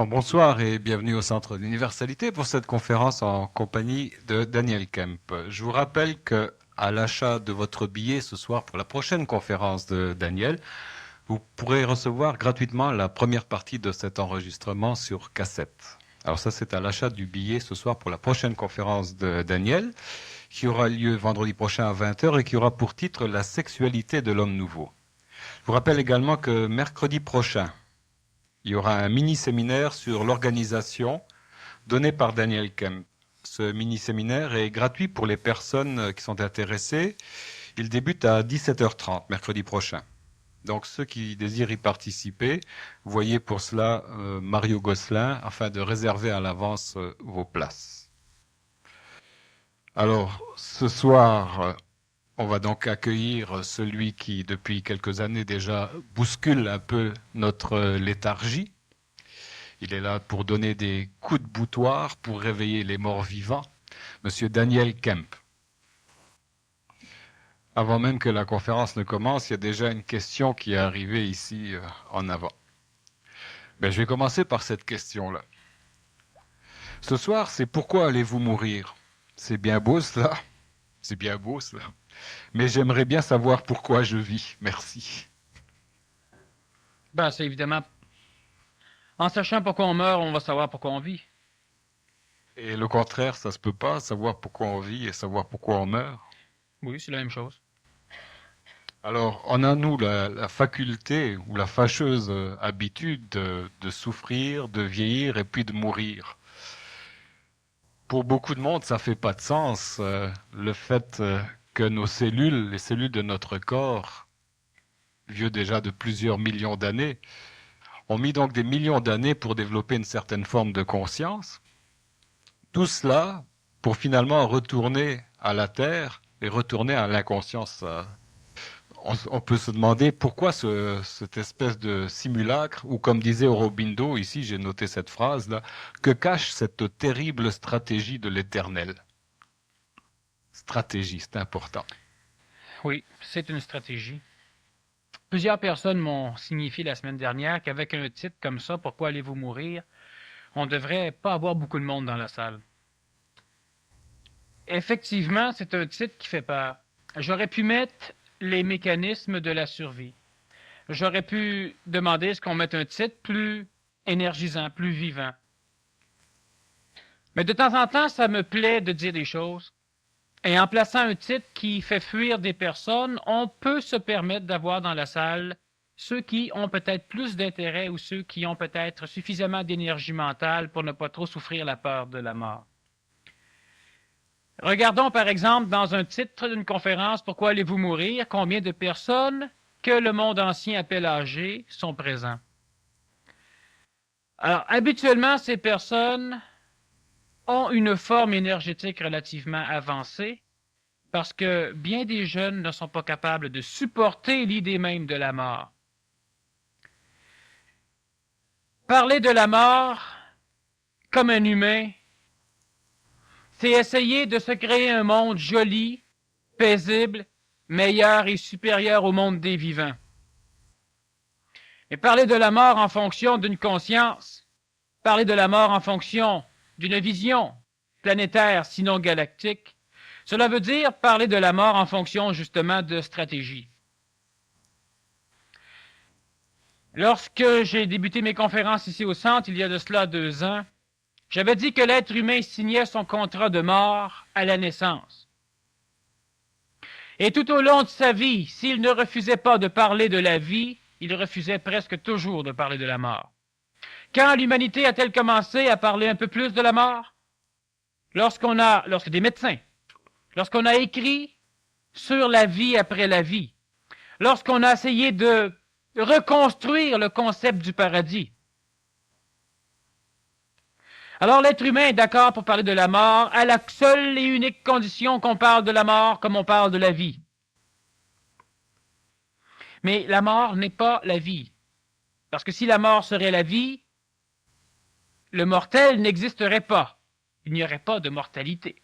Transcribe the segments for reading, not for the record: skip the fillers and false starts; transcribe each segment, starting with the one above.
Bonsoir et bienvenue au Centre d'Universalité pour cette conférence en compagnie de Daniel Kemp. Je vous rappelle que à l'achat de votre billet ce soir pour la prochaine conférence de Daniel, vous pourrez recevoir gratuitement la première partie de cet enregistrement sur cassette. Alors ça, c'est à l'achat du billet ce soir pour la prochaine conférence de Daniel, qui aura lieu vendredi prochain à 20 heures et qui aura pour titre La sexualité de l'homme nouveau. Je vous rappelle également que mercredi prochain, il y aura un mini-séminaire sur l'organisation donné par Daniel Kemp. Ce mini-séminaire est gratuit pour les personnes qui sont intéressées. Il débute à 17h30 mercredi prochain. Donc ceux qui désirent y participer, voyez pour cela Mario Gosselin afin de réserver à l'avance vos places. Alors ce soir, on va donc accueillir celui qui depuis quelques années déjà bouscule un peu notre léthargie. Il est là pour donner des coups de boutoir, pour réveiller les morts vivants, Monsieur Daniel Kemp. Avant même que la conférence ne commence, il y a déjà une question qui est arrivée ici en avant. Je vais commencer par cette question-là. Ce soir, c'est pourquoi allez-vous mourir? C'est bien beau cela, c'est bien beau cela. Mais j'aimerais bien savoir pourquoi je vis. Merci. C'est évidemment, en sachant pourquoi on meurt, on va savoir pourquoi on vit. Et le contraire, ça se peut pas, savoir pourquoi on vit et savoir pourquoi on meurt. Oui, c'est la même chose. Alors, on a, nous, la faculté ou la fâcheuse habitude de souffrir, de vieillir et puis de mourir. Pour beaucoup de monde, ça fait pas de sens. Le fait que nos cellules, les cellules de notre corps, vieux déjà de plusieurs millions d'années, ont mis donc des millions d'années pour développer une certaine forme de conscience. Tout cela pour finalement retourner à la Terre et retourner à l'inconscience. On peut se demander pourquoi cette espèce de simulacre, ou comme disait Aurobindo, ici j'ai noté cette phrase-là, que cache cette terrible stratégie de l'éternel. Stratégie, c'est important. Oui, c'est une stratégie. Plusieurs personnes m'ont signifié la semaine dernière qu'avec un titre comme ça, Pourquoi allez-vous mourir, on ne devrait pas avoir beaucoup de monde dans la salle. Effectivement, c'est un titre qui fait peur. J'aurais pu mettre les mécanismes de la survie. J'aurais pu demander est-ce qu'on mette un titre plus énergisant, plus vivant. Mais de temps en temps, ça me plaît de dire des choses. Et en plaçant un titre qui fait fuir des personnes, on peut se permettre d'avoir dans la salle ceux qui ont peut-être plus d'intérêt ou ceux qui ont peut-être suffisamment d'énergie mentale pour ne pas trop souffrir la peur de la mort. Regardons par exemple dans un titre d'une conférence Pourquoi allez-vous mourir? Combien de personnes que le monde ancien appelle âgées sont présents. Alors habituellement, ces personnes ont une forme énergétique relativement avancée parce que bien des jeunes ne sont pas capables de supporter l'idée même de la mort. Parler de la mort comme un humain, c'est essayer de se créer un monde joli, paisible, meilleur et supérieur au monde des vivants. Et parler de la mort en fonction d'une conscience, parler de la mort en fonction d'une vision planétaire, sinon galactique, cela veut dire parler de la mort en fonction justement de stratégie. Lorsque j'ai débuté mes conférences ici au centre, il y a de cela 2 ans, j'avais dit que l'être humain signait son contrat de mort à la naissance. Et tout au long de sa vie, s'il ne refusait pas de parler de la vie, il refusait presque toujours de parler de la mort. Quand l'humanité a-t-elle commencé à parler un peu plus de la mort? Lorsque des médecins, lorsqu'on a écrit sur la vie après la vie, lorsqu'on a essayé de reconstruire le concept du paradis. Alors l'être humain est d'accord pour parler de la mort à la seule et unique condition qu'on parle de la mort comme on parle de la vie. Mais la mort n'est pas la vie. Parce que si la mort serait la vie, le mortel n'existerait pas. Il n'y aurait pas de mortalité.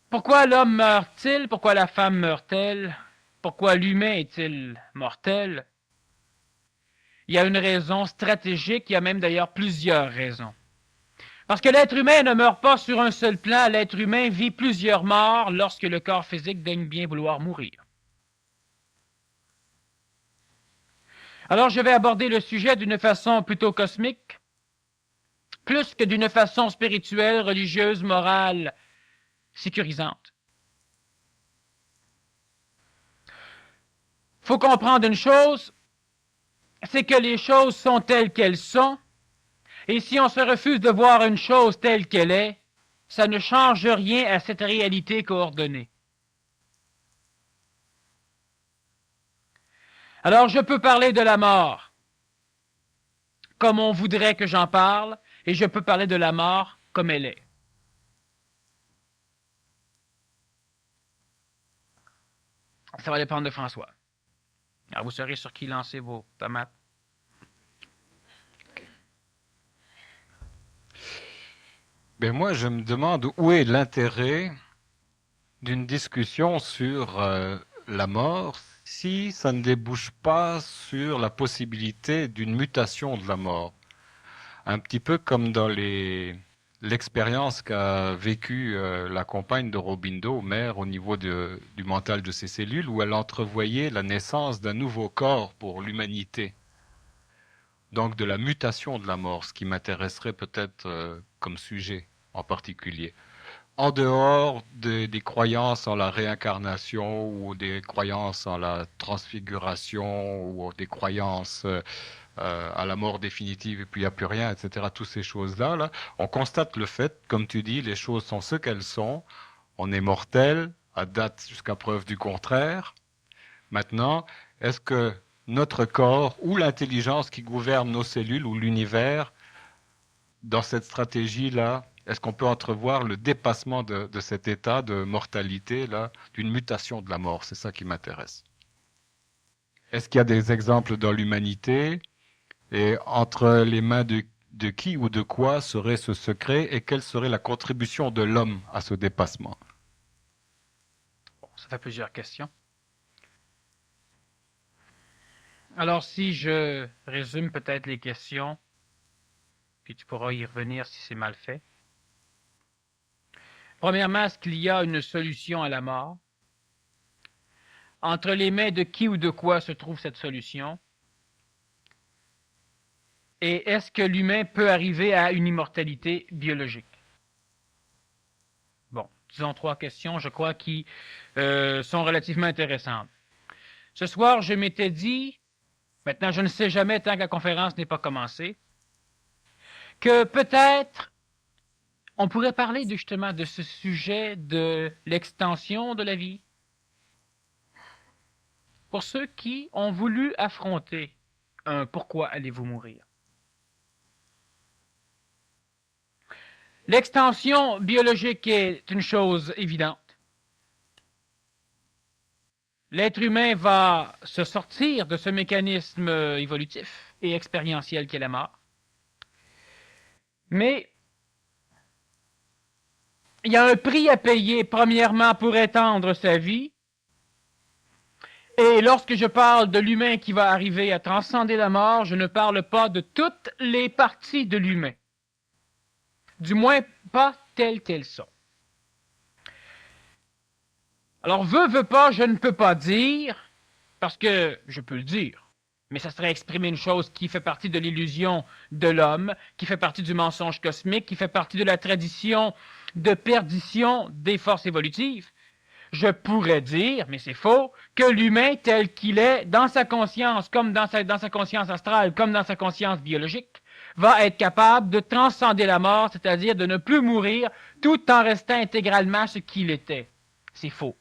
Pourquoi l'homme meurt-il? Pourquoi la femme meurt-elle? Pourquoi l'humain est-il mortel? il y a une raison stratégique, il y a même d'ailleurs plusieurs raisons. Parce que l'être humain ne meurt pas sur un seul plan, l'être humain vit plusieurs morts lorsque le corps physique daigne bien vouloir mourir. Alors je vais aborder le sujet d'une façon plutôt cosmique, plus que d'une façon spirituelle, religieuse, morale, sécurisante. Il faut comprendre une chose, c'est que les choses sont telles qu'elles sont, et si on se refuse de voir une chose telle qu'elle est, ça ne change rien à cette réalité coordonnée. Alors je peux parler de la mort comme on voudrait que j'en parle, et je peux parler de la mort comme elle est. Ça va dépendre de François. Alors vous saurez sur qui lancer vos tomates. Ben moi, je me demande où est l'intérêt d'une discussion sur la mort si ça ne débouche pas sur la possibilité d'une mutation de la mort. Un petit peu comme dans l'expérience qu'a vécue la compagne de Robindo, mère, au niveau du mental de ses cellules, où elle entrevoyait la naissance d'un nouveau corps pour l'humanité. Donc de la mutation de la mort, ce qui m'intéresserait peut-être comme sujet en particulier. En dehors des croyances en la réincarnation ou des croyances en la transfiguration ou des croyances à la mort définitive et puis il n'y a plus rien, etc. Toutes ces choses-là, là, on constate le fait, comme tu dis, les choses sont ce qu'elles sont. On est mortel, à date jusqu'à preuve du contraire. Maintenant, est-ce que notre corps ou l'intelligence qui gouverne nos cellules ou l'univers, dans cette stratégie-là, est-ce qu'on peut entrevoir le dépassement de cet état de mortalité-là, d'une mutation de la mort? C'est ça qui m'intéresse. Est-ce qu'il y a des exemples dans l'humanité? Et entre les mains de qui ou de quoi serait ce secret et quelle serait la contribution de l'homme à ce dépassement? Bon, ça fait plusieurs questions. Alors si je résume peut-être les questions, puis tu pourras y revenir si c'est mal fait. Premièrement, est-ce qu'il y a une solution à la mort? Entre les mains de qui ou de quoi se trouve cette solution? Et est-ce que l'humain peut arriver à une immortalité biologique? Bon, disons 3 questions, je crois, qui sont relativement intéressantes. Ce soir, je m'étais dit, maintenant je ne sais jamais tant que la conférence n'est pas commencée, que peut-être on pourrait parler justement de ce sujet de l'extension de la vie. Pour ceux qui ont voulu affronter un pourquoi allez-vous mourir. L'extension biologique est une chose évidente. L'être humain va se sortir de ce mécanisme évolutif et expérientiel qu'est la mort. Mais il y a un prix à payer, premièrement, pour étendre sa vie. Et lorsque je parle de l'humain qui va arriver à transcender la mort, je ne parle pas de toutes les parties de l'humain. Du moins, pas telles qu'elles sont. Alors, veut pas, je ne peux pas dire, parce que je peux le dire, mais ça serait exprimer une chose qui fait partie de l'illusion de l'homme, qui fait partie du mensonge cosmique, qui fait partie de la tradition de perdition des forces évolutives. Je pourrais dire, mais c'est faux, que l'humain tel qu'il est, dans sa conscience, comme dans sa conscience astrale, comme dans sa conscience biologique, va être capable de transcender la mort, c'est-à-dire de ne plus mourir, tout en restant intégralement ce qu'il était. C'est faux.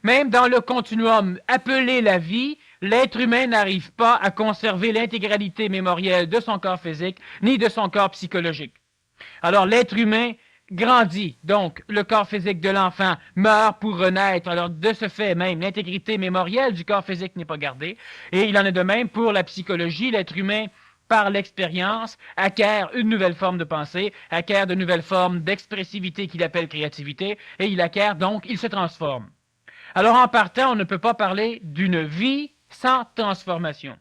Même dans le continuum appelé la vie, l'être humain n'arrive pas à conserver l'intégralité mémorielle de son corps physique, ni de son corps psychologique. Alors l'être humain grandit, donc le corps physique de l'enfant meurt pour renaître. Alors de ce fait même, l'intégrité mémorielle du corps physique n'est pas gardée. Et il en est de même pour la psychologie. L'être humain, par l'expérience, acquiert une nouvelle forme de pensée, acquiert de nouvelles formes d'expressivité qu'il appelle créativité, et il acquiert donc, il se transforme. Alors en partant, on ne peut pas parler d'une vie sans transformation.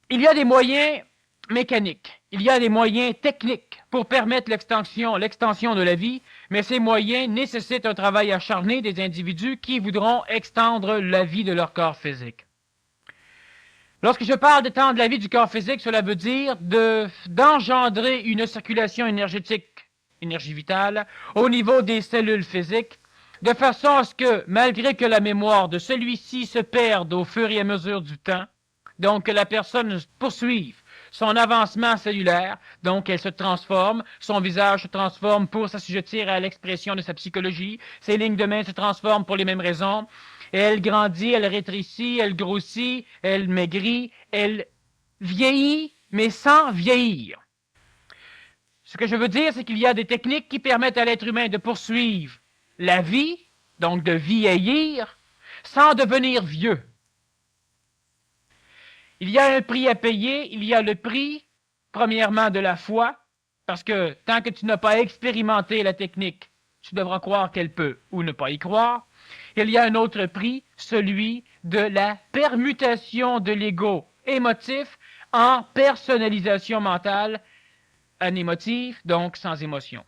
Il y a des moyens mécaniques, il y a des moyens techniques pour permettre l'extension de la vie, mais ces moyens nécessitent un travail acharné des individus qui voudront extendre la vie de leur corps physique. Lorsque je parle d'étendre la vie du corps physique, cela veut dire d'engendrer une circulation énergétique, énergie vitale, au niveau des cellules physiques, de façon à ce que, malgré que la mémoire de celui-ci se perde au fur et à mesure du temps, donc que la personne poursuive son avancement cellulaire, donc elle se transforme, son visage se transforme pour s'assujettir à l'expression de sa psychologie, ses lignes de main se transforment pour les mêmes raisons, et elle grandit, elle rétrécit, elle grossit, elle maigrit, elle vieillit, mais sans vieillir. Ce que je veux dire, c'est qu'il y a des techniques qui permettent à l'être humain de poursuivre la vie, donc de vieillir, sans devenir vieux. Il y a un prix à payer, il y a le prix, premièrement, de la foi, parce que tant que tu n'as pas expérimenté la technique, tu devras croire qu'elle peut ou ne pas y croire. Il y a un autre prix, celui de la permutation de l'ego émotif en personnalisation mentale anémotive, donc sans émotion.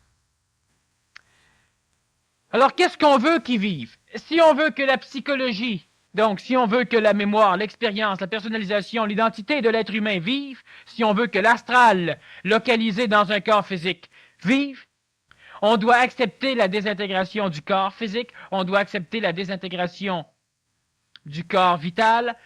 Alors, qu'est-ce qu'on veut qu'ils vivent? Si on veut que la psychologie, donc si on veut que la mémoire, l'expérience, la personnalisation, l'identité de l'être humain vivent, si on veut que l'astral, localisé dans un corps physique, vive, on doit accepter la désintégration du corps physique, on doit accepter la désintégration du corps vital,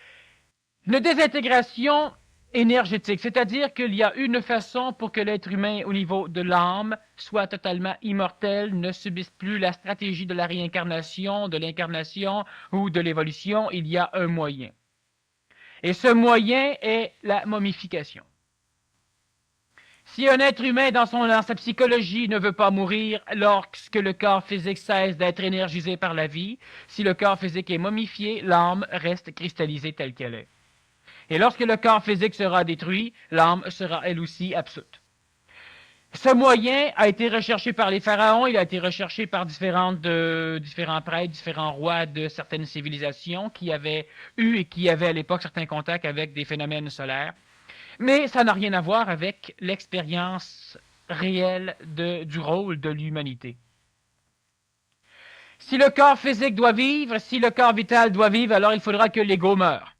une désintégration énergétique, c'est-à-dire qu'il y a une façon pour que l'être humain au niveau de l'âme soit totalement immortel, ne subisse plus la stratégie de la réincarnation, de l'incarnation ou de l'évolution, il y a un moyen. Et ce moyen est la momification. Si un être humain dans sa psychologie ne veut pas mourir lorsque le corps physique cesse d'être énergisé par la vie, si le corps physique est momifié, l'âme reste cristallisée telle qu'elle est. Et lorsque le corps physique sera détruit, l'âme sera elle aussi absoute. Ce moyen a été recherché par les pharaons, il a été recherché par différents prêtres, différents rois de certaines civilisations qui avaient eu et qui avaient à l'époque certains contacts avec des phénomènes solaires. Mais ça n'a rien à voir avec l'expérience réelle du rôle de l'humanité. Si le corps physique doit vivre, si le corps vital doit vivre, alors il faudra que l'ego meure.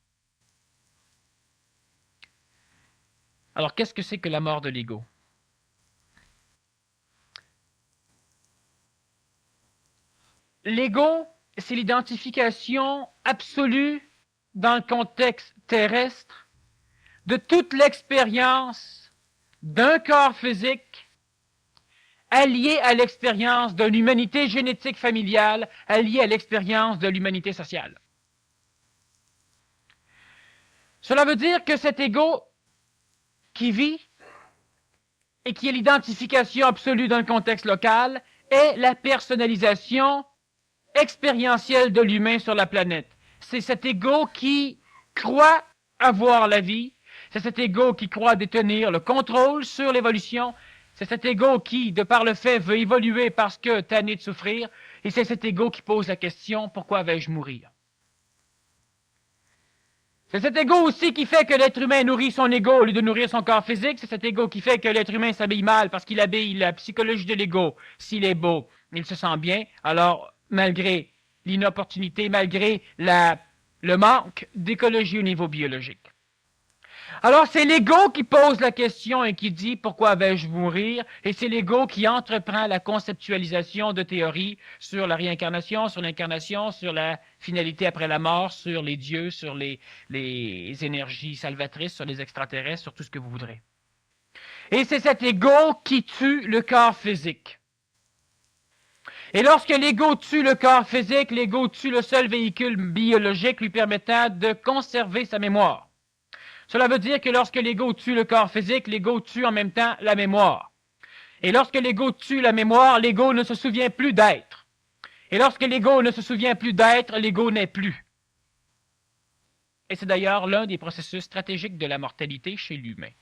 Alors, qu'est-ce que c'est que la mort de l'ego? L'ego, c'est l'identification absolue dans le contexte terrestre de toute l'expérience d'un corps physique allié à l'expérience d'une humanité génétique familiale, allié à l'expérience de l'humanité sociale. Cela veut dire que cet ego qui vit et qui est l'identification absolue d'un contexte local est la personnalisation expérientielle de l'humain sur la planète. C'est cet ego qui croit avoir la vie, c'est cet ego qui croit détenir le contrôle sur l'évolution, c'est cet ego qui, de par le fait, veut évoluer parce que tanné de souffrir, et c'est cet ego qui pose la question « Pourquoi vais-je mourir ?» C'est cet ego aussi qui fait que l'être humain nourrit son ego au lieu de nourrir son corps physique. C'est cet ego qui fait que l'être humain s'habille mal parce qu'il habille la psychologie de l'ego. S'il est beau, il se sent bien. Alors, malgré l'inopportunité, malgré le manque d'écologie au niveau biologique. Alors, c'est l'ego qui pose la question et qui dit « Pourquoi vais-je mourir ?» Et c'est l'ego qui entreprend la conceptualisation de théories sur la réincarnation, sur l'incarnation, sur la finalité après la mort, sur les dieux, sur les énergies salvatrices, sur les extraterrestres, sur tout ce que vous voudrez. Et c'est cet ego qui tue le corps physique. Et lorsque l'ego tue le corps physique, l'ego tue le seul véhicule biologique lui permettant de conserver sa mémoire. Cela veut dire que lorsque l'ego tue le corps physique, l'ego tue en même temps la mémoire. Et lorsque l'ego tue la mémoire, l'ego ne se souvient plus d'être. Et lorsque l'ego ne se souvient plus d'être, l'ego n'est plus. Et c'est d'ailleurs l'un des processus stratégiques de la mortalité chez l'humain.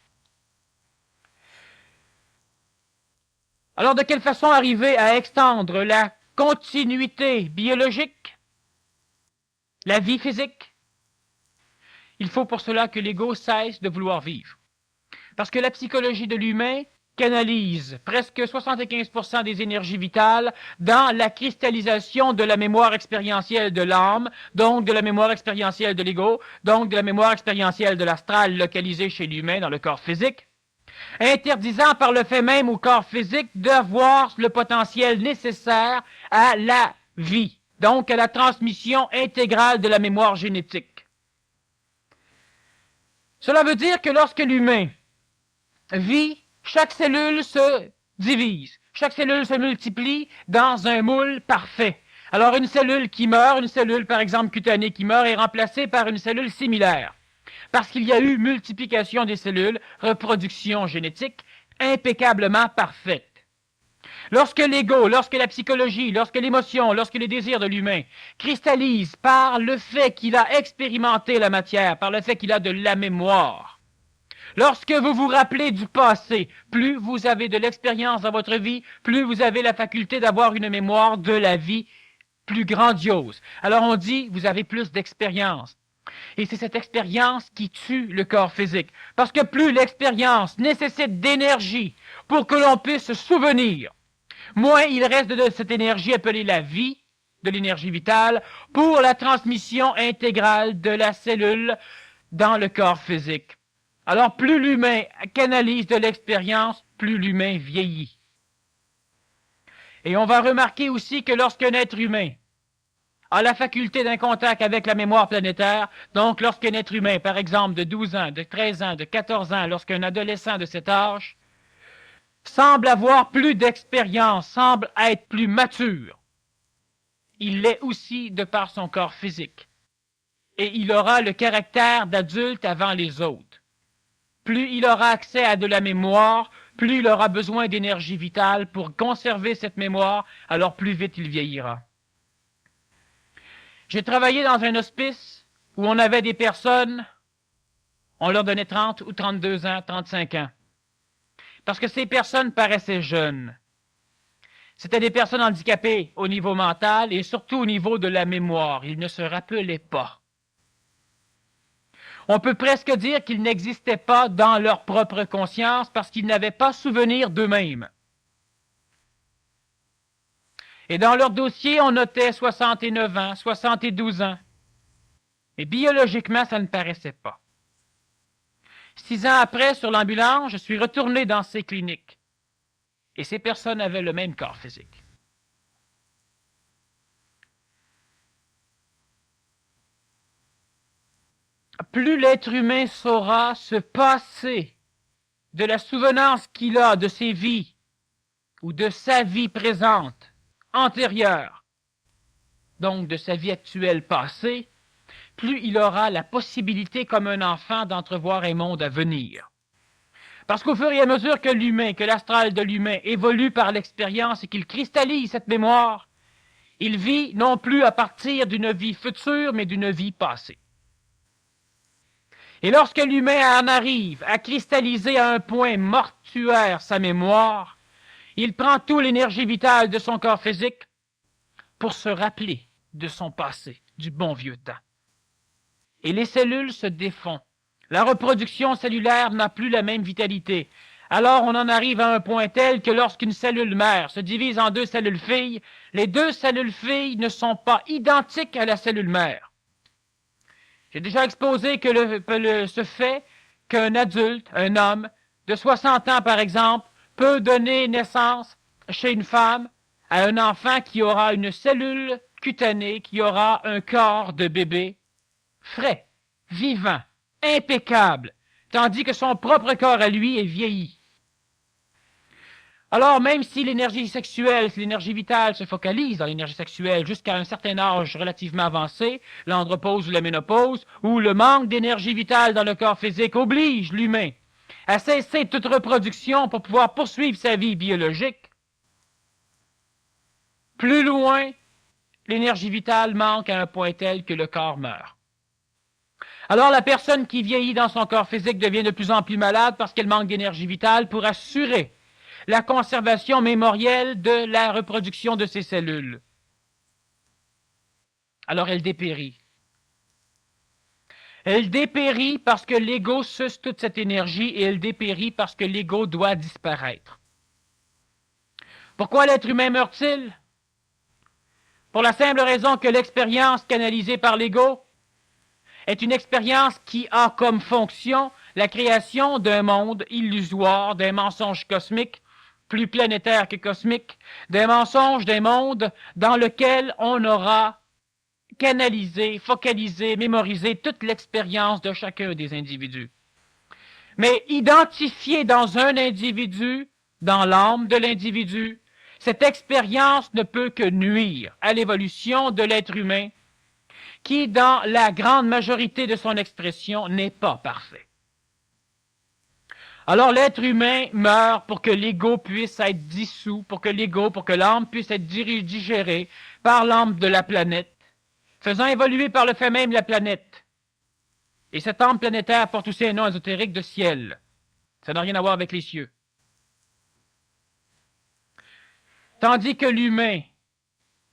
Alors, de quelle façon arriver à extendre la continuité biologique, la vie physique? il faut pour cela que l'ego cesse de vouloir vivre. Parce que la psychologie de l'humain canalise presque 75% des énergies vitales dans la cristallisation de la mémoire expérientielle de l'âme, donc de la mémoire expérientielle de l'ego, donc de la mémoire expérientielle de l'astral localisée chez l'humain dans le corps physique, interdisant par le fait même au corps physique d'avoir le potentiel nécessaire à la vie, donc à la transmission intégrale de la mémoire génétique. Cela veut dire que lorsque l'humain vit, chaque cellule se divise, chaque cellule se multiplie dans un moule parfait. Alors une cellule qui meurt, une cellule par exemple cutanée qui meurt, est remplacée par une cellule similaire. Parce qu'il y a eu multiplication des cellules, reproduction génétique impeccablement parfaite. Lorsque l'ego, lorsque la psychologie, lorsque l'émotion, lorsque les désirs de l'humain cristallisent par le fait qu'il a expérimenté la matière, par le fait qu'il a de la mémoire, lorsque vous vous rappelez du passé, plus vous avez de l'expérience dans votre vie, plus vous avez la faculté d'avoir une mémoire de la vie plus grandiose. Alors on dit, vous avez plus d'expérience. Et c'est cette expérience qui tue le corps physique. Parce que plus l'expérience nécessite d'énergie pour que l'on puisse se souvenir, moins il reste de cette énergie appelée la vie, de l'énergie vitale, pour la transmission intégrale de la cellule dans le corps physique. Alors plus l'humain canalise de l'expérience, plus l'humain vieillit. Et on va remarquer aussi que lorsqu'un être humain a la faculté d'un contact avec la mémoire planétaire, donc lorsqu'un être humain, par exemple de 12 ans, de 13 ans, de 14 ans, lorsqu'un adolescent de cet âge, semble avoir plus d'expérience, semble être plus mature, il l'est aussi de par son corps physique. Et il aura le caractère d'adulte avant les autres. Plus il aura accès à de la mémoire, plus il aura besoin d'énergie vitale pour conserver cette mémoire, alors plus vite il vieillira. J'ai travaillé dans un hospice où on avait des personnes, on leur donnait 30 ou 32 ans, 35 ans. Parce que ces personnes paraissaient jeunes. C'étaient des personnes handicapées au niveau mental et surtout au niveau de la mémoire. Ils ne se rappelaient pas. On peut presque dire qu'ils n'existaient pas dans leur propre conscience parce qu'ils n'avaient pas souvenir d'eux-mêmes. Et dans leur dossier, on notait 69 ans, 72 ans. Mais biologiquement, ça ne paraissait pas. 6 ans après, sur l'ambulance, je suis retourné dans ces cliniques. Et ces personnes avaient le même corps physique. Plus l'être humain saura se passer de la souvenance qu'il a de ses vies ou de sa vie présente, antérieure, donc de sa vie actuelle passée, plus il aura la possibilité comme un enfant d'entrevoir un monde à venir. Parce qu'au fur et à mesure que l'humain, que l'astral de l'humain évolue par l'expérience et qu'il cristallise cette mémoire, il vit non plus à partir d'une vie future, mais d'une vie passée. Et lorsque l'humain en arrive à cristalliser à un point mortuaire sa mémoire, il prend toute l'énergie vitale de son corps physique pour se rappeler de son passé, du bon vieux temps. Et les cellules se défont. La reproduction cellulaire n'a plus la même vitalité. Alors on en arrive à un point tel que lorsqu'une cellule mère se divise en 2 cellules filles, les 2 cellules filles ne sont pas identiques à la cellule mère. J'ai déjà exposé que ce fait qu'un adulte, un homme, de 60 ans par exemple, peut donner naissance chez une femme à un enfant qui aura une cellule cutanée, qui aura un corps de bébé frais, vivant, impeccable, tandis que son propre corps à lui est vieilli. Alors, même si l'énergie sexuelle, si l'énergie vitale se focalise dans l'énergie sexuelle jusqu'à un certain âge relativement avancé, l'andropause ou la ménopause, où le manque d'énergie vitale dans le corps physique oblige l'humain à cesser toute reproduction pour pouvoir poursuivre sa vie biologique, plus loin, l'énergie vitale manque à un point tel que le corps meurt. Alors la personne qui vieillit dans son corps physique devient de plus en plus malade parce qu'elle manque d'énergie vitale pour assurer la conservation mémorielle de la reproduction de ses cellules. Alors elle dépérit. Elle dépérit parce que l'ego suce toute cette énergie et elle dépérit parce que l'ego doit disparaître. Pourquoi l'être humain meurt-il? Pour la simple raison que l'expérience canalisée par l'ego est une expérience qui a comme fonction la création d'un monde illusoire, d'un mensonge cosmique, plus planétaire que cosmique, d'un mensonge, d'un monde dans lequel on aura canalisé, focalisé, mémorisé toute l'expérience de chacun des individus. Mais identifié dans un individu, dans l'âme de l'individu, cette expérience ne peut que nuire à l'évolution de l'être humain qui, dans la grande majorité de son expression, n'est pas parfait. Alors l'être humain meurt pour que l'ego puisse être dissous, pour que l'âme puisse être digérée par l'âme de la planète, faisant évoluer par le fait même la planète. Et cette âme planétaire porte aussi un nom ésotérique de ciel. Ça n'a rien à voir avec les cieux. Tandis que l'humain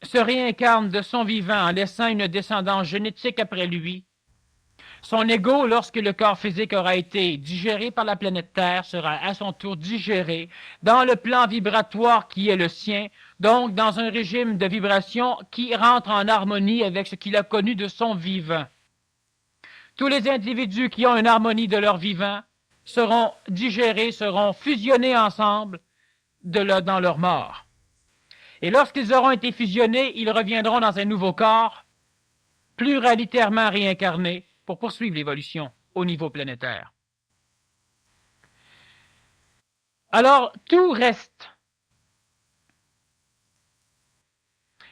se réincarne de son vivant en laissant une descendance génétique après lui, son ego, lorsque le corps physique aura été digéré par la planète Terre, sera à son tour digéré dans le plan vibratoire qui est le sien, donc dans un régime de vibration qui rentre en harmonie avec ce qu'il a connu de son vivant. Tous les individus qui ont une harmonie de leur vivant seront digérés, seront fusionnés ensemble dans leur mort. Et lorsqu'ils auront été fusionnés, ils reviendront dans un nouveau corps, pluralitairement réincarné, pour poursuivre l'évolution au niveau planétaire. Alors, tout reste,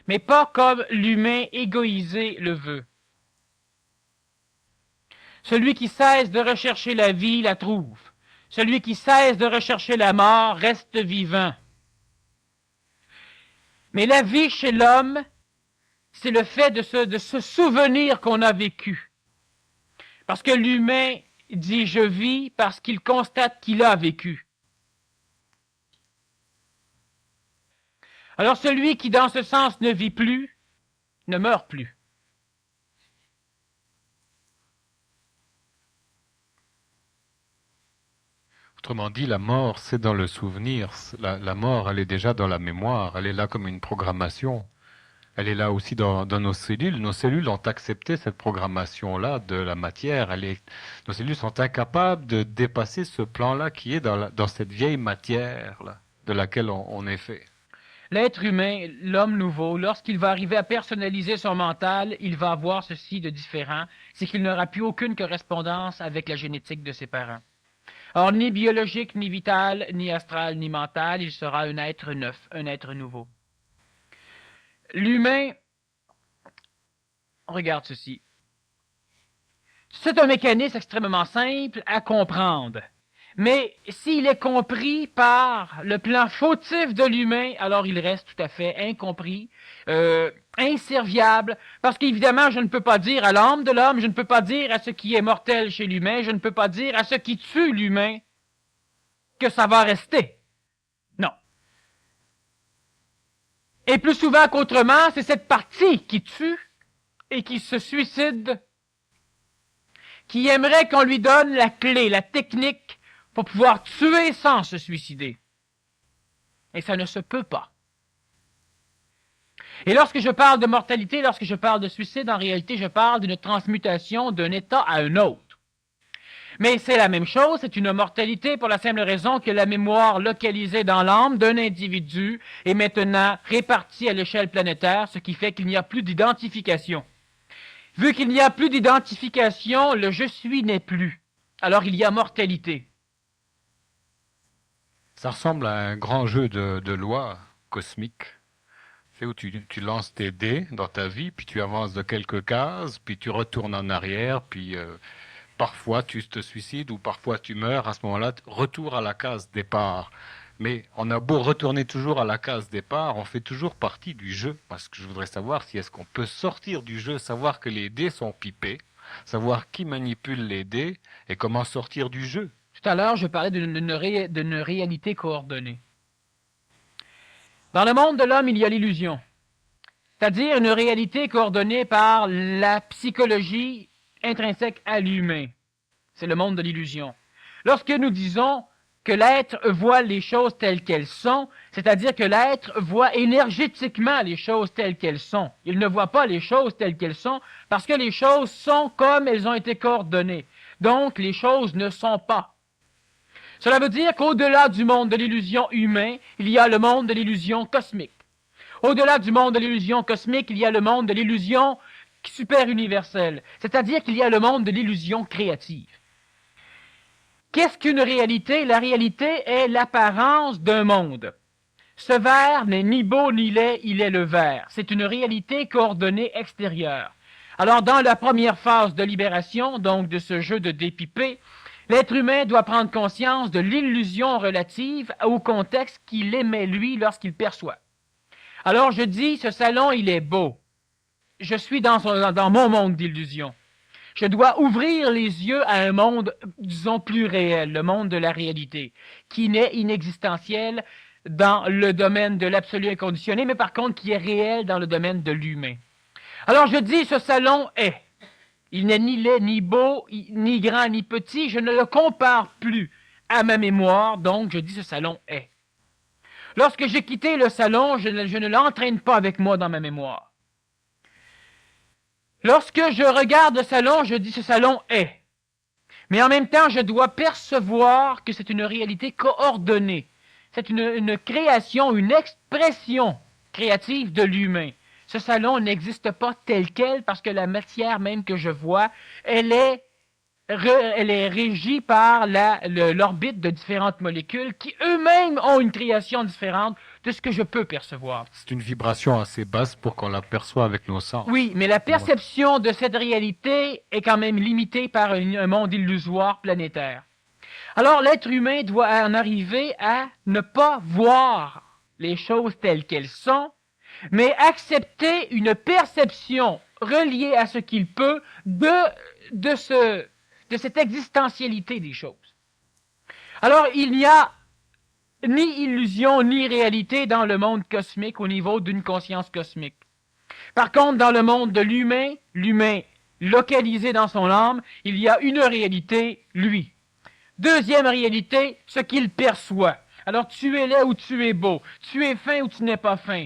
mais pas comme l'humain égoïsé le veut. Celui qui cesse de rechercher la vie la trouve. Celui qui cesse de rechercher la mort reste vivant. Mais la vie chez l'homme, c'est le fait de se souvenir qu'on a vécu. Parce que l'humain dit « je vis » parce qu'il constate qu'il a vécu. Alors celui qui dans ce sens ne vit plus, ne meurt plus. Autrement dit, la mort, c'est dans le souvenir. La mort, elle est déjà dans la mémoire. Elle est là comme une programmation. Elle est là aussi dans nos cellules. Nos cellules ont accepté cette programmation-là de la matière. Nos cellules sont incapables de dépasser ce plan-là qui est dans cette vieille matière-là, de laquelle on est fait. L'être humain, l'homme nouveau, lorsqu'il va arriver à personnaliser son mental, il va avoir ceci de différent, c'est qu'il n'aura plus aucune correspondance avec la génétique de ses parents. Or, ni biologique, ni vital, ni astral, ni mental, il sera un être neuf, un être nouveau. L'humain, regarde ceci. C'est un mécanisme extrêmement simple à comprendre. Mais s'il est compris par le plan fautif de l'humain, alors il reste tout à fait incompris, inserviable, parce qu'évidemment, je ne peux pas dire à l'âme de l'homme, je ne peux pas dire à ce qui est mortel chez l'humain, je ne peux pas dire à ce qui tue l'humain que ça va rester. Non. Et plus souvent qu'autrement, c'est cette partie qui tue et qui se suicide, qui aimerait qu'on lui donne la clé, la technique pour pouvoir tuer sans se suicider. Et ça ne se peut pas. Et lorsque je parle de mortalité, lorsque je parle de suicide, en réalité, je parle d'une transmutation d'un état à un autre. Mais c'est la même chose, c'est une mortalité pour la simple raison que la mémoire localisée dans l'âme d'un individu est maintenant répartie à l'échelle planétaire, ce qui fait qu'il n'y a plus d'identification. Vu qu'il n'y a plus d'identification, le « je suis » n'est plus. Alors il y a mortalité. Ça ressemble à un grand jeu de lois cosmiques. C'est où tu lances tes dés dans ta vie, puis tu avances de quelques cases, puis tu retournes en arrière, puis parfois tu te suicides ou parfois tu meurs. À ce moment-là, retour à la case départ. Mais on a beau retourner toujours à la case départ, on fait toujours partie du jeu. Parce que je voudrais savoir si est-ce qu'on peut sortir du jeu, savoir que les dés sont pipés, savoir qui manipule les dés et comment sortir du jeu. Tout à l'heure, je parlais d'une réalité coordonnée. Dans le monde de l'homme, il y a l'illusion. C'est-à-dire une réalité coordonnée par la psychologie intrinsèque à l'humain. C'est le monde de l'illusion. Lorsque nous disons que l'être voit les choses telles qu'elles sont, c'est-à-dire que l'être voit énergétiquement les choses telles qu'elles sont. Il ne voit pas les choses telles qu'elles sont parce que les choses sont comme elles ont été coordonnées. Donc, les choses ne sont pas. Cela veut dire qu'au-delà du monde de l'illusion humain, il y a le monde de l'illusion cosmique. Au-delà du monde de l'illusion cosmique, il y a le monde de l'illusion super-universelle, c'est-à-dire qu'il y a le monde de l'illusion créative. Qu'est-ce qu'une réalité? La réalité est l'apparence d'un monde. Ce verre n'est ni beau ni laid, il est le verre. C'est une réalité coordonnée extérieure. Alors, dans la première phase de libération, donc de ce jeu de dépipé, l'être humain doit prendre conscience de l'illusion relative au contexte qu'il émet lui lorsqu'il perçoit. Alors, je dis, ce salon, il est beau. Je suis dans mon monde d'illusion. Je dois ouvrir les yeux à un monde, disons, plus réel, le monde de la réalité, qui n'est inexistentiel dans le domaine de l'absolu inconditionné, mais par contre qui est réel dans le domaine de l'humain. Alors je dis, ce salon est. Il n'est ni laid, ni beau, ni grand, ni petit. Je ne le compare plus à ma mémoire, donc je dis, ce salon est. Lorsque j'ai quitté le salon, je ne l'entraîne pas avec moi dans ma mémoire. Lorsque je regarde le salon, je dis ce salon est. Mais en même temps, je dois percevoir que c'est une réalité coordonnée. C'est une création, une expression créative de l'humain. Ce salon n'existe pas tel quel parce que la matière même que je vois, elle est régie par l'orbite de différentes molécules qui eux-mêmes ont une création différente de ce que je peux percevoir. C'est une vibration assez basse pour qu'on l'aperçoive avec nos sens. Oui, mais la perception de cette réalité est quand même limitée par un monde illusoire planétaire. Alors l'être humain doit en arriver à ne pas voir les choses telles qu'elles sont, mais accepter une perception reliée à ce qu'il peut de cette existentialité des choses. Alors, il n'y a ni illusion ni réalité dans le monde cosmique au niveau d'une conscience cosmique. Par contre, dans le monde de l'humain localisé dans son âme, il y a une réalité, lui. Deuxième réalité, ce qu'il perçoit. Alors, tu es laid ou tu es beau. Tu es fin ou tu n'es pas fin.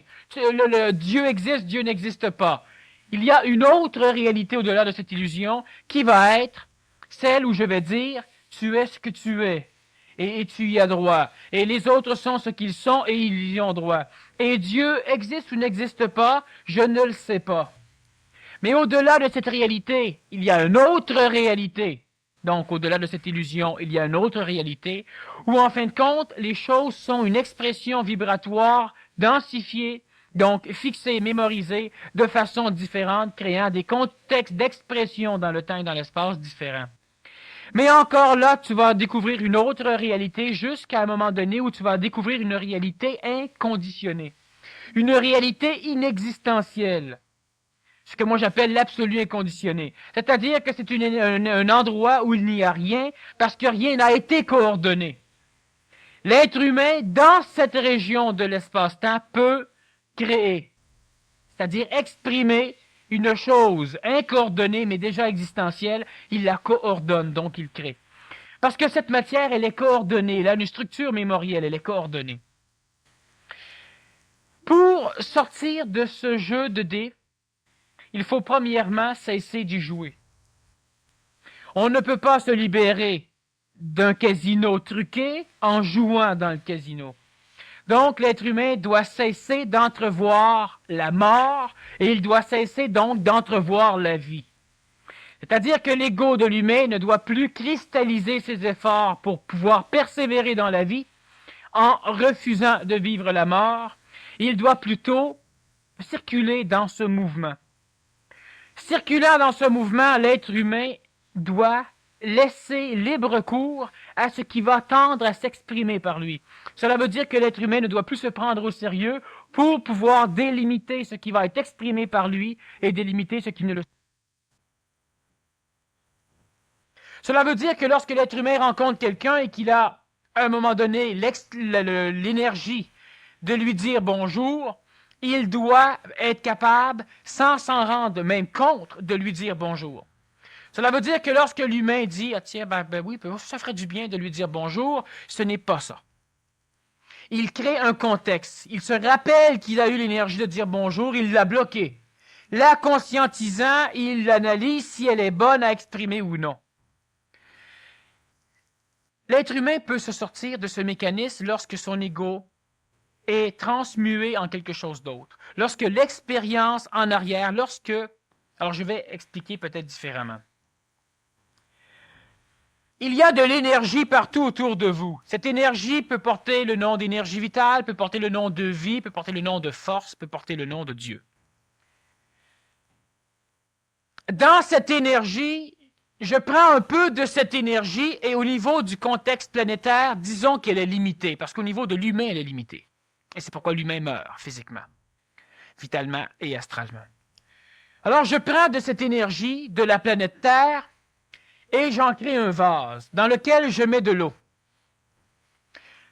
Dieu existe, Dieu n'existe pas. Il y a une autre réalité au-delà de cette illusion qui va être celle où je vais dire, tu es ce que tu es. Et tu y as droit. Et les autres sont ce qu'ils sont et ils y ont droit. Et Dieu existe ou n'existe pas, je ne le sais pas. Mais au-delà de cette réalité, il y a une autre réalité. Donc, au-delà de cette illusion, il y a une autre réalité où, en fin de compte, les choses sont une expression vibratoire densifiée, donc fixée, mémorisée, de façon différente, créant des contextes d'expression dans le temps et dans l'espace différents. Mais encore là, tu vas découvrir une autre réalité jusqu'à un moment donné où tu vas découvrir une réalité inconditionnée, une réalité inexistentielle. Ce que moi j'appelle l'absolu inconditionné. C'est-à-dire que c'est un endroit où il n'y a rien parce que rien n'a été coordonné. L'être humain, dans cette région de l'espace-temps, peut créer, c'est-à-dire exprimer une chose incoordonnée mais déjà existentielle, il la coordonne, donc il crée. Parce que cette matière, elle est coordonnée, elle a une structure mémorielle, elle est coordonnée. Pour sortir de ce jeu de dés, il faut premièrement cesser d'y jouer. On ne peut pas se libérer d'un casino truqué en jouant dans le casino. Donc, l'être humain doit cesser d'entrevoir la mort et il doit cesser donc d'entrevoir la vie. C'est-à-dire que l'ego de l'humain ne doit plus cristalliser ses efforts pour pouvoir persévérer dans la vie en refusant de vivre la mort. Il doit plutôt circuler dans ce mouvement. Circulant dans ce mouvement, l'être humain doit laisser libre cours à ce qui va tendre à s'exprimer par lui. Cela veut dire que l'être humain ne doit plus se prendre au sérieux pour pouvoir délimiter ce qui va être exprimé par lui et délimiter ce qui ne le... Cela veut dire que lorsque l'être humain rencontre quelqu'un et qu'il a, à un moment donné, l'énergie de lui dire bonjour, il doit être capable, sans s'en rendre même compte, de lui dire bonjour. Cela veut dire que lorsque l'humain dit « Ah tiens, ben oui, ça ferait du bien de lui dire bonjour », ce n'est pas ça. Il crée un contexte. Il se rappelle qu'il a eu l'énergie de dire bonjour, il l'a bloqué. La conscientisant, il analyse si elle est bonne à exprimer ou non. L'être humain peut se sortir de ce mécanisme lorsque son ego est transmué en quelque chose d'autre. Lorsque l'expérience en arrière, alors je vais expliquer peut-être différemment. Il y a de l'énergie partout autour de vous. Cette énergie peut porter le nom d'énergie vitale, peut porter le nom de vie, peut porter le nom de force, peut porter le nom de Dieu. Dans cette énergie, je prends un peu de cette énergie et au niveau du contexte planétaire, disons qu'elle est limitée, parce qu'au niveau de l'humain, elle est limitée. Et c'est pourquoi l'humain meurt physiquement, vitalement et astralement. Alors je prends de cette énergie de la planète Terre et j'en crée un vase dans lequel je mets de l'eau.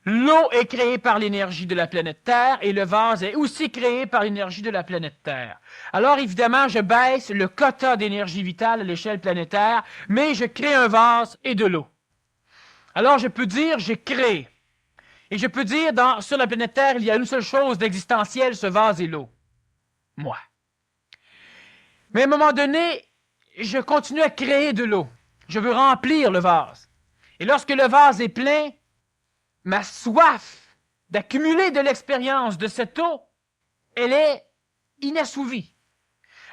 L'eau est créée par l'énergie de la planète Terre et le vase est aussi créé par l'énergie de la planète Terre. Alors évidemment, je baisse le quota d'énergie vitale à l'échelle planétaire, mais je crée un vase et de l'eau. Alors je peux dire, j'ai créé. Et je peux dire, sur la planète Terre, il y a une seule chose d'existentielle, ce vase et l'eau. Moi. Mais à un moment donné, je continue à créer de l'eau. Je veux remplir le vase. Et lorsque le vase est plein, ma soif d'accumuler de l'expérience de cette eau, elle est inassouvie.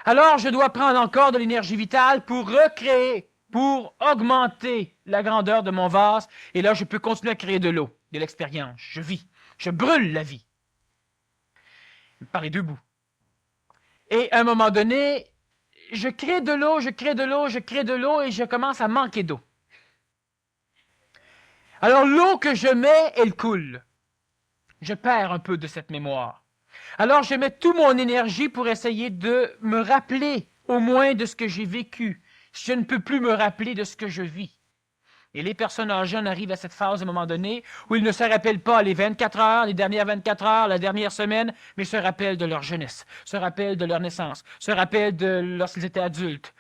Alors, je dois prendre encore de l'énergie vitale pour recréer, pour augmenter la grandeur de mon vase. Et là, je peux continuer à créer de l'eau, de l'expérience. Je vis. Je brûle la vie. Par les deux bouts. Et à un moment donné, je crée de l'eau, je crée de l'eau, je crée de l'eau et je commence à manquer d'eau. Alors l'eau que je mets, elle coule. Je perds un peu de cette mémoire. Alors je mets toute mon énergie pour essayer de me rappeler au moins de ce que j'ai vécu. Je ne peux plus me rappeler de ce que je vis. Et les personnes âgées en arrivent à cette phase à un moment donné où ils ne se rappellent pas les 24 heures, les dernières 24 heures, la dernière semaine, mais se rappellent de leur jeunesse, se rappellent de leur naissance, se rappellent de lorsqu'ils étaient adultes.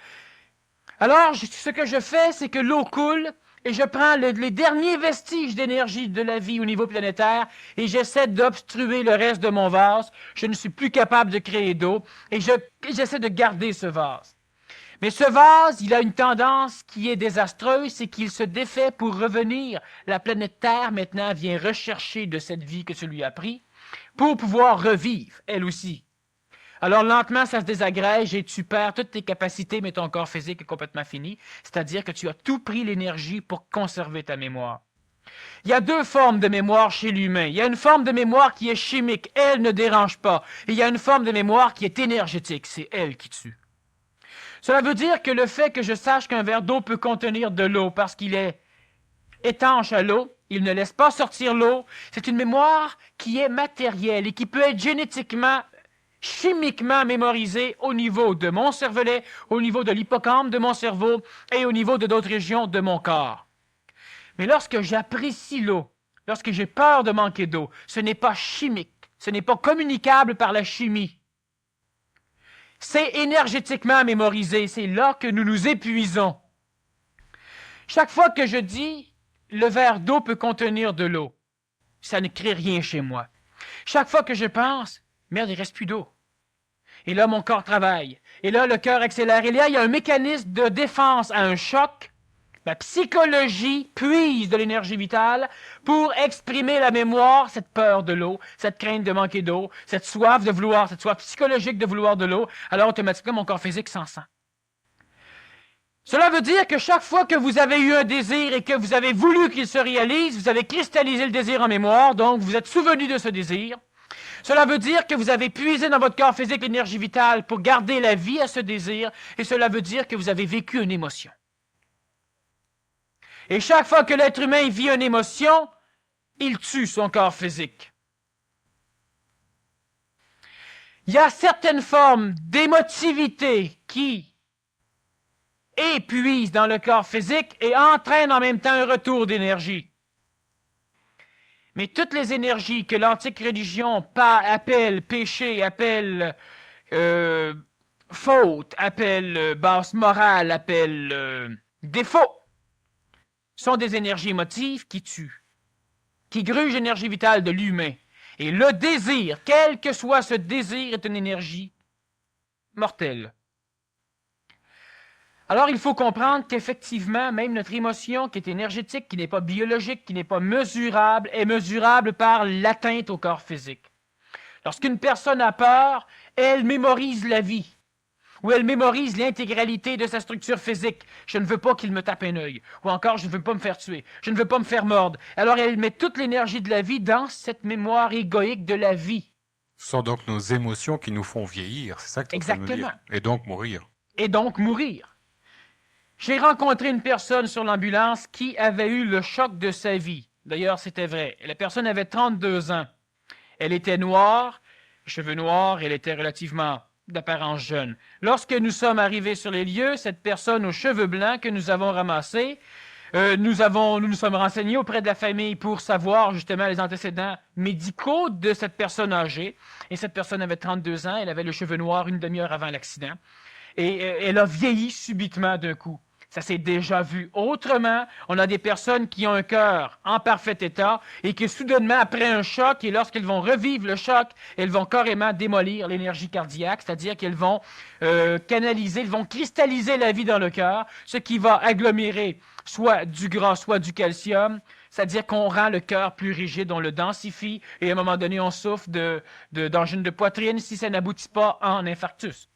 Alors, ce que je fais, c'est que l'eau coule et je prends les derniers vestiges d'énergie de la vie au niveau planétaire et j'essaie d'obstruer le reste de mon vase. Je ne suis plus capable de créer d'eau et j'essaie de garder ce vase. Mais ce vase, il a une tendance qui est désastreuse, c'est qu'il se défait pour revenir. La planète Terre, maintenant, vient rechercher de cette vie que celui a pris pour pouvoir revivre, elle aussi. Alors, lentement, ça se désagrège et tu perds toutes tes capacités, mais ton corps physique est complètement fini. C'est-à-dire que tu as tout pris l'énergie pour conserver ta mémoire. Il y a deux formes de mémoire chez l'humain. Il y a une forme de mémoire qui est chimique, elle ne dérange pas. Et il y a une forme de mémoire qui est énergétique, c'est elle qui tue. Cela veut dire que le fait que je sache qu'un verre d'eau peut contenir de l'eau parce qu'il est étanche à l'eau, il ne laisse pas sortir l'eau, c'est une mémoire qui est matérielle et qui peut être génétiquement, chimiquement mémorisée au niveau de mon cervelet, au niveau de l'hippocampe de mon cerveau et au niveau de d'autres régions de mon corps. Mais lorsque j'apprécie l'eau, lorsque j'ai peur de manquer d'eau, ce n'est pas chimique, ce n'est pas communicable par la chimie. C'est énergétiquement mémorisé. C'est là que nous nous épuisons. Chaque fois que je dis « le verre d'eau peut contenir de l'eau », ça ne crée rien chez moi. Chaque fois que je pense « merde, il ne reste plus d'eau ». Et là, mon corps travaille. Et là, le cœur accélère. Et là, il y a un mécanisme de défense à un choc. Ma psychologie puise de l'énergie vitale pour exprimer la mémoire, cette peur de l'eau, cette crainte de manquer d'eau, cette soif de vouloir, cette soif psychologique de vouloir de l'eau. Alors automatiquement, mon corps physique s'en sent. Cela veut dire que chaque fois que vous avez eu un désir et que vous avez voulu qu'il se réalise, vous avez cristallisé le désir en mémoire, donc vous êtes souvenu de ce désir. Cela veut dire que vous avez puisé dans votre corps physique l'énergie vitale pour garder la vie à ce désir, et cela veut dire que vous avez vécu une émotion. Et chaque fois que l'être humain vit une émotion, il tue son corps physique. Il y a certaines formes d'émotivité qui épuisent dans le corps physique et entraînent en même temps un retour d'énergie. Mais toutes les énergies que l'antique religion appelle péché, appelle faute, appelle basse morale, appelle défaut, sont des énergies émotives qui tuent, qui grugent l'énergie vitale de l'humain. Et le désir, quel que soit ce désir, est une énergie mortelle. Alors, il faut comprendre qu'effectivement, même notre émotion, qui est énergétique, qui n'est pas biologique, qui n'est pas mesurable, est mesurable par l'atteinte au corps physique. Lorsqu'une personne a peur, elle mémorise la vie, ou elle mémorise l'intégralité de sa structure physique. Je ne veux pas qu'il me tape un œil, ou encore je ne veux pas me faire tuer, je ne veux pas me faire mordre. Alors, elle met toute l'énergie de la vie dans cette mémoire égoïque de la vie. Ce sont donc nos émotions qui nous font vieillir, c'est ça que tu veux me dire. Et donc mourir. Et donc mourir. J'ai rencontré une personne sur l'ambulance qui avait eu le choc de sa vie. D'ailleurs, c'était vrai. La personne avait 32 ans. Elle était noire, cheveux noirs, elle était relativement d'apparence jeune. Lorsque nous sommes arrivés sur les lieux, cette personne aux cheveux blancs que nous avons ramassée, nous nous sommes renseignés auprès de la famille pour savoir justement les antécédents médicaux de cette personne âgée. Et cette personne avait 32 ans, elle avait le cheveu noir une demi-heure avant l'accident. Et elle a vieilli subitement d'un coup. Ça s'est déjà vu autrement. On a des personnes qui ont un cœur en parfait état et que soudainement, après un choc, et lorsqu'elles vont revivre le choc, elles vont carrément démolir l'énergie cardiaque, c'est-à-dire qu'elles vont canaliser, elles vont cristalliser la vie dans le cœur, ce qui va agglomérer soit du gras, soit du calcium, c'est-à-dire qu'on rend le cœur plus rigide, on le densifie, et à un moment donné, on souffre d'angine de poitrine si ça n'aboutit pas en infarctus.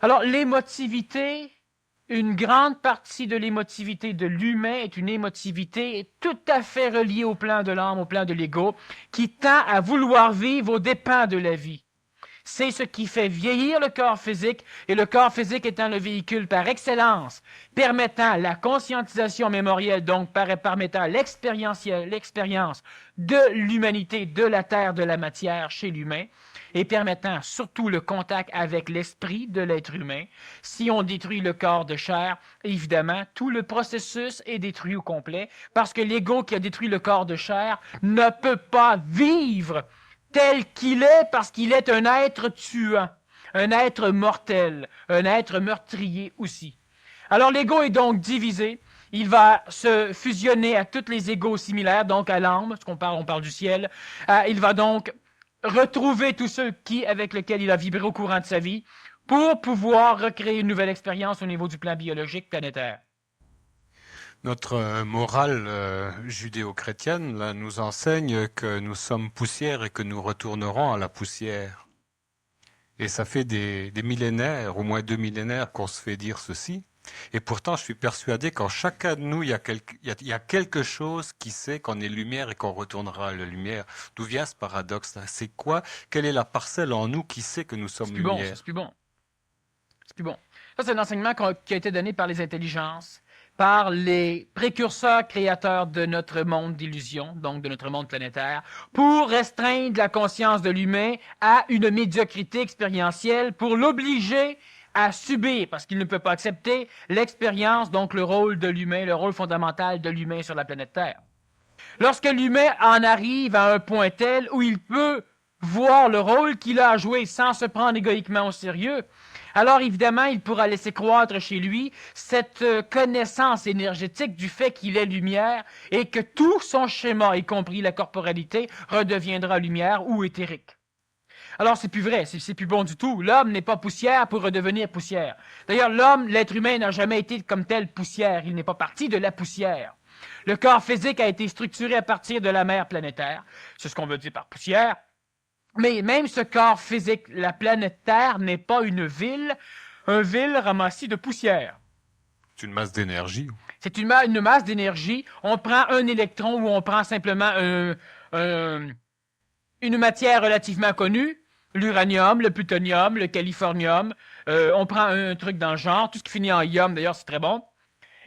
Alors, l'émotivité, une grande partie de l'émotivité de l'humain est une émotivité tout à fait reliée au plan de l'âme, au plan de l'ego, qui tend à vouloir vivre aux dépens de la vie. C'est ce qui fait vieillir le corps physique, et le corps physique étant le véhicule par excellence, permettant la conscientisation mémorielle, donc permettant l'expérience de l'humanité, de la terre, de la matière chez l'humain, et permettant surtout le contact avec l'esprit de l'être humain. Si on détruit le corps de chair, évidemment, tout le processus est détruit au complet, parce que l'ego qui a détruit le corps de chair ne peut pas vivre tel qu'il est, parce qu'il est un être tuant, un être mortel, un être meurtrier aussi. Alors l'ego est donc divisé. Il va se fusionner à tous les égos similaires, donc à l'âme, on parle du ciel. Il va donc retrouver tous ceux avec lesquels il a vibré au courant de sa vie pour pouvoir recréer une nouvelle expérience au niveau du plan biologique planétaire. Notre morale judéo-chrétienne là, nous enseigne que nous sommes poussière et que nous retournerons à la poussière. Et ça fait des millénaires, au moins 2 millénaires, qu'on se fait dire ceci. Et pourtant, je suis persuadé qu'en chacun de nous, il y a quelque chose qui sait qu'on est lumière et qu'on retournera à la lumière. D'où vient ce paradoxe-là? C'est quoi? Quelle est la parcelle en nous qui sait que nous sommes lumière? C'est plus bon. Ça, c'est un enseignement qui a été donné par les intelligences, par les précurseurs créateurs de notre monde d'illusion, donc de notre monde planétaire, pour restreindre la conscience de l'humain à une médiocrité expérientielle, pour l'obliger à subir, parce qu'il ne peut pas accepter l'expérience, donc le rôle de l'humain, le rôle fondamental de l'humain sur la planète Terre. Lorsque l'humain en arrive à un point tel où il peut voir le rôle qu'il a à jouer sans se prendre égoïquement au sérieux, alors évidemment, il pourra laisser croître chez lui cette connaissance énergétique du fait qu'il est lumière et que tout son schéma, y compris la corporalité, redeviendra lumière ou éthérique. Alors, c'est plus vrai, c'est plus bon du tout. L'homme n'est pas poussière pour redevenir poussière. D'ailleurs, l'être humain n'a jamais été comme tel poussière. Il n'est pas parti de la poussière. Le corps physique a été structuré à partir de la mer planétaire. C'est ce qu'on veut dire par poussière. Mais même ce corps physique, la planète Terre, n'est pas une ville ramassée de poussière. C'est une masse d'énergie. C'est une masse d'énergie. On prend un électron ou on prend simplement une matière relativement connue, l'uranium, le plutonium, le californium. On prend un truc dans le genre, tout ce qui finit en ium, d'ailleurs, c'est très bon.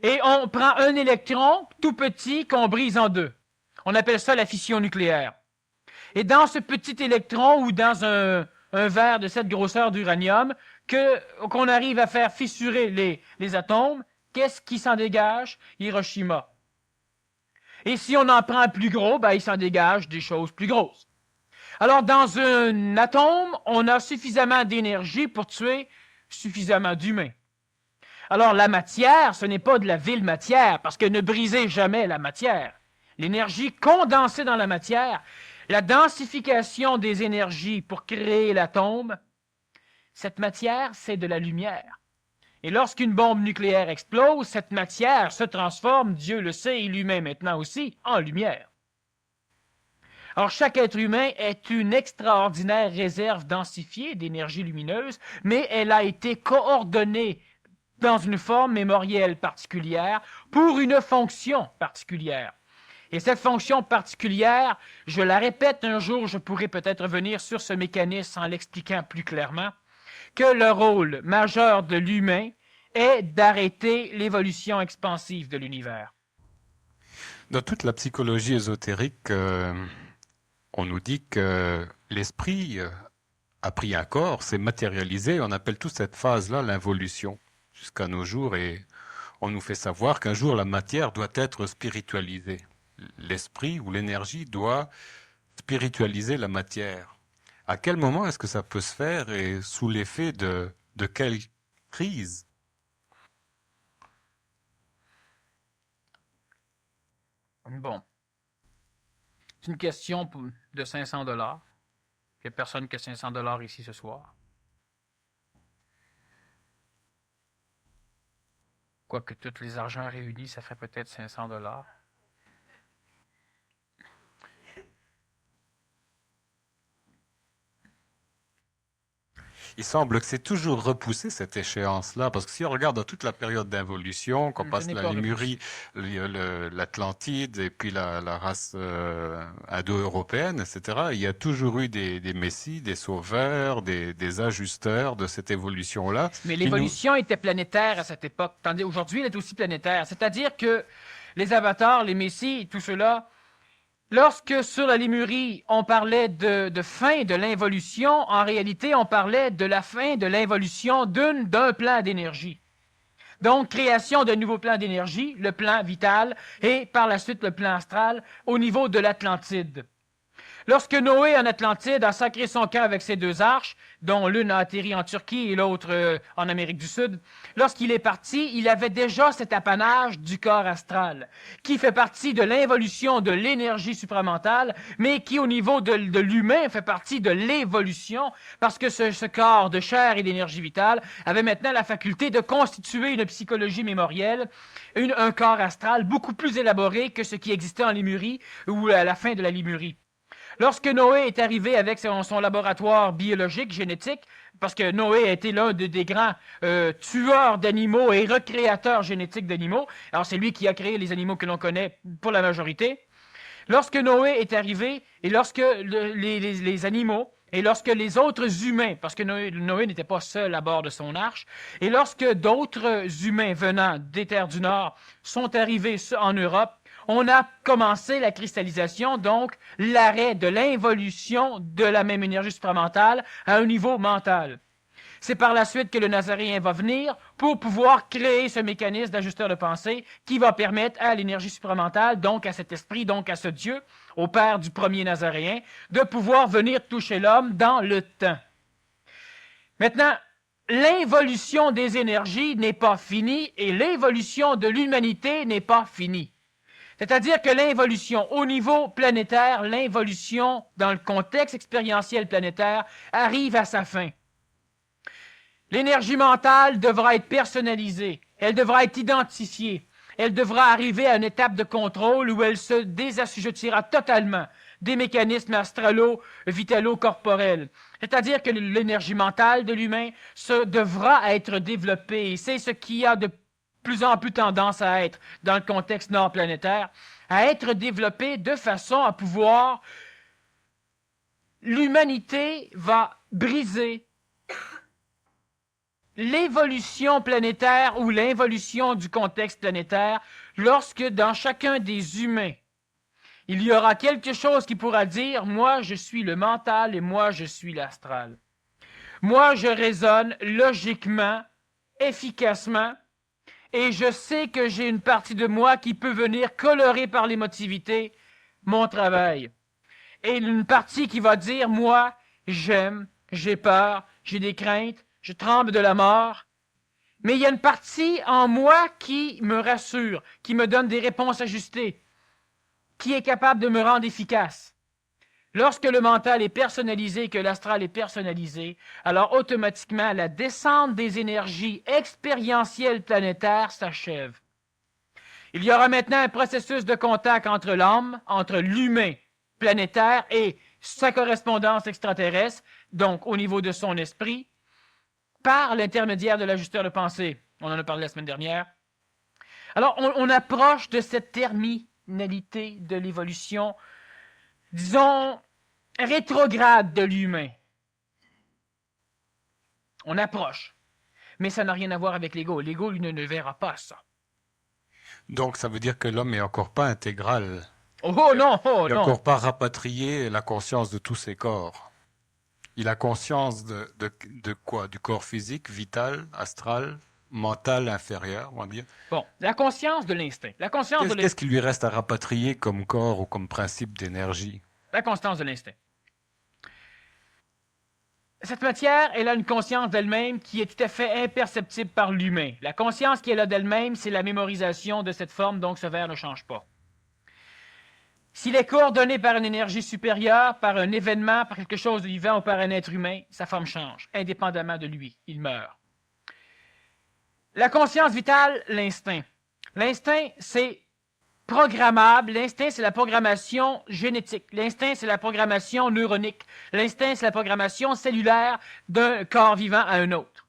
Et on prend un électron tout petit qu'on brise en deux. On appelle ça la fission nucléaire. Et dans ce petit électron ou dans un verre de cette grosseur d'uranium, qu'on arrive à faire fissurer les atomes, qu'est-ce qui s'en dégage? Hiroshima. Et si on en prend un plus gros, il s'en dégage des choses plus grosses. Alors, dans un atome, on a suffisamment d'énergie pour tuer suffisamment d'humains. Alors la matière, ce n'est pas de la vile matière, parce que ne brisez jamais la matière. L'énergie condensée dans la matière, la densification des énergies pour créer l'atome, cette matière, c'est de la lumière. Et lorsqu'une bombe nucléaire explose, cette matière se transforme, Dieu le sait, et l'humain maintenant aussi, en lumière. Alors, chaque être humain est une extraordinaire réserve densifiée d'énergie lumineuse, mais elle a été coordonnée dans une forme mémorielle particulière pour une fonction particulière. Et cette fonction particulière, je la répète, un jour je pourrai peut-être revenir sur ce mécanisme en l'expliquant plus clairement, que le rôle majeur de l'humain est d'arrêter l'évolution expansive de l'univers. Dans toute la psychologie ésotérique, on nous dit que l'esprit a pris un corps, s'est matérialisé, on appelle toute cette phase-là l'involution, jusqu'à nos jours, et on nous fait savoir qu'un jour la matière doit être spiritualisée. L'esprit ou l'énergie doit spiritualiser la matière. À quel moment est-ce que ça peut se faire et sous l'effet de quelle crise? Bon. C'est une question de 500 $. Il n'y a personne qui a 500 $ ici ce soir. Quoique tous les argents réunis, ça ferait peut-être 500 $. Il semble que c'est toujours repoussé cette échéance-là, parce que si on regarde dans toute la période d'involution, qu'on passe la Lémurie, l'Atlantide et puis la race indo-européenne, etc., il y a toujours eu des messies, des sauveurs, des ajusteurs de cette évolution-là. Mais l'évolution était planétaire à cette époque, tandis qu'aujourd'hui, elle est aussi planétaire. C'est-à-dire que les avatars, les messies, tout cela, lorsque sur la Lémurie, on parlait de fin de l'involution, en réalité, on parlait de la fin de l'involution d'un plan d'énergie. Donc, création d'un nouveau plan d'énergie, le plan vital, et par la suite le plan astral, au niveau de l'Atlantide. Lorsque Noé, en Atlantide, a sacré son camp avec ses 2 arches, dont l'une a atterri en Turquie et l'autre en Amérique du Sud, lorsqu'il est parti, il avait déjà cet apanage du corps astral, qui fait partie de l'involution de l'énergie supramentale, mais qui, au niveau de l'humain, fait partie de l'évolution, parce que ce corps de chair et d'énergie vitale avait maintenant la faculté de constituer une psychologie mémorielle, un corps astral beaucoup plus élaboré que ce qui existait en Lémurie ou à la fin de la Lémurie. Lorsque Noé est arrivé avec son laboratoire biologique, génétique, parce que Noé a été l'un des grands tueurs d'animaux et recréateurs génétiques d'animaux, alors c'est lui qui a créé les animaux que l'on connaît pour la majorité. Lorsque Noé est arrivé, et lorsque les animaux, et lorsque les autres humains, parce que Noé n'était pas seul à bord de son arche, et lorsque d'autres humains venant des terres du Nord sont arrivés en Europe, on a commencé la cristallisation, donc l'arrêt de l'involution de la même énergie supramentale à un niveau mental. C'est par la suite que le Nazaréen va venir pour pouvoir créer ce mécanisme d'ajusteur de pensée qui va permettre à l'énergie supramentale, donc à cet esprit, donc à ce Dieu, au père du premier Nazaréen, de pouvoir venir toucher l'homme dans le temps. Maintenant, l'involution des énergies n'est pas finie et l'évolution de l'humanité n'est pas finie. C'est-à-dire que l'involution au niveau planétaire, l'involution dans le contexte expérientiel planétaire arrive à sa fin. L'énergie mentale devra être personnalisée, elle devra être identifiée, elle devra arriver à une étape de contrôle où elle se désassujettira totalement des mécanismes astralo-vitalo-corporels. C'est-à-dire que l'énergie mentale de l'humain devra être développée, et c'est ce qui a de plus en plus tendance à être, dans le contexte nord-planétaire, à être développé de façon à pouvoir... L'humanité va briser l'évolution planétaire ou l'involution du contexte planétaire lorsque dans chacun des humains, il y aura quelque chose qui pourra dire « Moi, je suis le mental et moi, je suis l'astral. Moi, je raisonne logiquement, efficacement, et je sais que j'ai une partie de moi qui peut venir colorer par l'émotivité mon travail. Et une partie qui va dire, moi, j'aime, j'ai peur, j'ai des craintes, je tremble de la mort, mais il y a une partie en moi qui me rassure, qui me donne des réponses ajustées, qui est capable de me rendre efficace. Lorsque le mental est personnalisé et que l'astral est personnalisé, alors automatiquement la descente des énergies expérientielles planétaires s'achève. Il y aura maintenant un processus de contact entre l'âme, entre l'humain planétaire et sa correspondance extraterrestre, donc au niveau de son esprit, par l'intermédiaire de l'ajusteur de pensée. On en a parlé la semaine dernière. Alors, on approche de cette terminalité de l'évolution, disons, rétrograde de l'humain. On approche. Mais ça n'a rien à voir avec l'ego. L'ego, lui, ne verra pas ça. Donc ça veut dire que l'homme est encore pas intégral. Oh non, oh Il n'a non. encore pas rapatrié la conscience de tous ses corps. Il a conscience de quoi? Du corps physique, vital, astral, mental inférieur, on va dire. Bon, la conscience de l'instinct. La conscience de Qu'est-ce l'instinct. qui lui reste à rapatrier comme corps ou comme principe d'énergie? La constance de l'instinct. Cette matière, elle a une conscience d'elle-même qui est tout à fait imperceptible par l'humain. La conscience qu'elle a d'elle-même, c'est la mémorisation de cette forme, donc ce verre ne change pas. S'il est coordonné par une énergie supérieure, par un événement, par quelque chose de vivant ou par un être humain, sa forme change, indépendamment de lui. Il meurt. La conscience vitale, l'instinct. L'instinct, c'est programmable. L'instinct, c'est la programmation génétique. L'instinct, c'est la programmation neuronique. L'instinct, c'est la programmation cellulaire d'un corps vivant à un autre.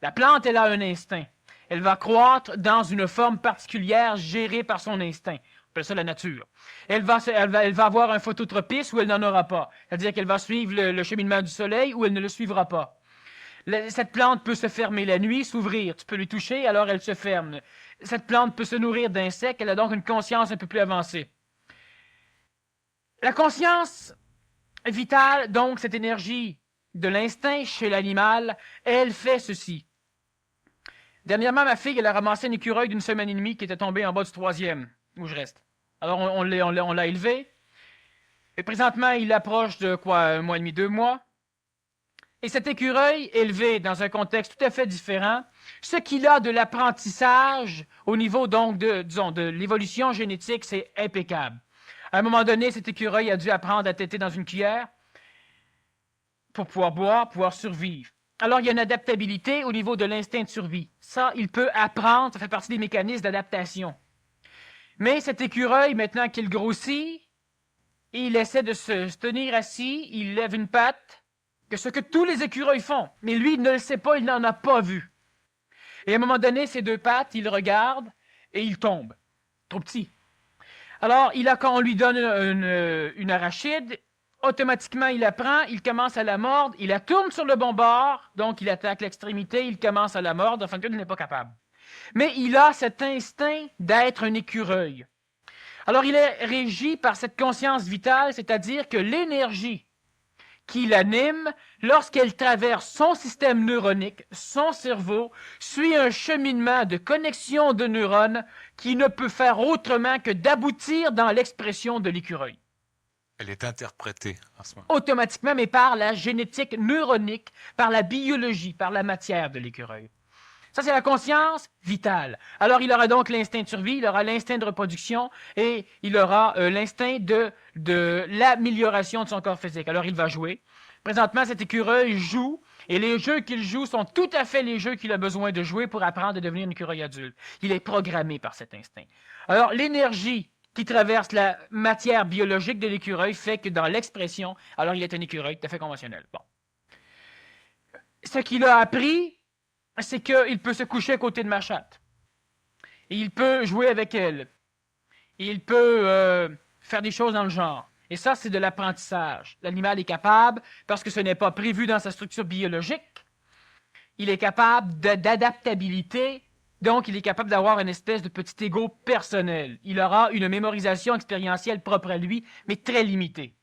La plante, elle a un instinct. Elle va croître dans une forme particulière gérée par son instinct. On appelle ça la nature. Elle va avoir un phototropisme ou elle n'en aura pas. C'est-à-dire qu'elle va suivre le cheminement du soleil ou elle ne le suivra pas. Cette plante peut se fermer la nuit, s'ouvrir. Tu peux lui toucher, alors elle se ferme. Cette plante peut se nourrir d'insectes, elle a donc une conscience un peu plus avancée. La conscience vitale, donc cette énergie de l'instinct chez l'animal, elle fait ceci. Dernièrement, ma fille, elle a ramassé un écureuil d'une semaine et demie qui était tombé en bas du 3e, où je reste. Alors, on l'a élevé. Et présentement, il approche de quoi, 1 mois et demi, 2 mois. Et cet écureuil, élevé dans un contexte tout à fait différent, ce qu'il a de l'apprentissage au niveau donc de l'évolution génétique, c'est impeccable. À un moment donné, cet écureuil a dû apprendre à téter dans une cuillère pour pouvoir boire, pouvoir survivre. Alors, il y a une adaptabilité au niveau de l'instinct de survie. Ça, il peut apprendre, ça fait partie des mécanismes d'adaptation. Mais cet écureuil, maintenant qu'il grossit, il essaie de se tenir assis, il lève une patte, que ce que tous les écureuils font. Mais lui, il ne le sait pas, il n'en a pas vu. Et à un moment donné, ses 2 pattes, il regarde et il tombe. Trop petit. Alors, quand on lui donne une arachide, automatiquement, il la prend, il commence à la mordre, il la tourne sur le bon bord, donc il attaque l'extrémité, il commence à la mordre, enfin, il n'est pas capable. Mais il a cet instinct d'être un écureuil. Alors, il est régi par cette conscience vitale, c'est-à-dire que l'énergie qui l'anime, lorsqu'elle traverse son système neuronique, son cerveau, suit un cheminement de connexion de neurones qui ne peut faire autrement que d'aboutir dans l'expression de l'écureuil. Elle est interprétée à ce moment. Automatiquement, mais par la génétique neuronique, par la biologie, par la matière de l'écureuil. Ça, c'est la conscience vitale. Alors, il aura donc l'instinct de survie, il aura l'instinct de reproduction et il aura l'instinct de l'amélioration de son corps physique. Alors, il va jouer. Présentement, cet écureuil joue et les jeux qu'il joue sont tout à fait les jeux qu'il a besoin de jouer pour apprendre à devenir un écureuil adulte. Il est programmé par cet instinct. Alors, l'énergie qui traverse la matière biologique de l'écureuil fait que dans l'expression, alors il est un écureuil tout à fait conventionnel. Bon. Ce qu'il a appris, c'est qu'il peut se coucher à côté de ma chatte. Et il peut jouer avec elle. Et il peut faire des choses dans le genre. Et ça, c'est de l'apprentissage. L'animal est capable, parce que ce n'est pas prévu dans sa structure biologique, il est capable d'adaptabilité, donc il est capable d'avoir une espèce de petit ego personnel. Il aura une mémorisation expérientielle propre à lui, mais très limitée.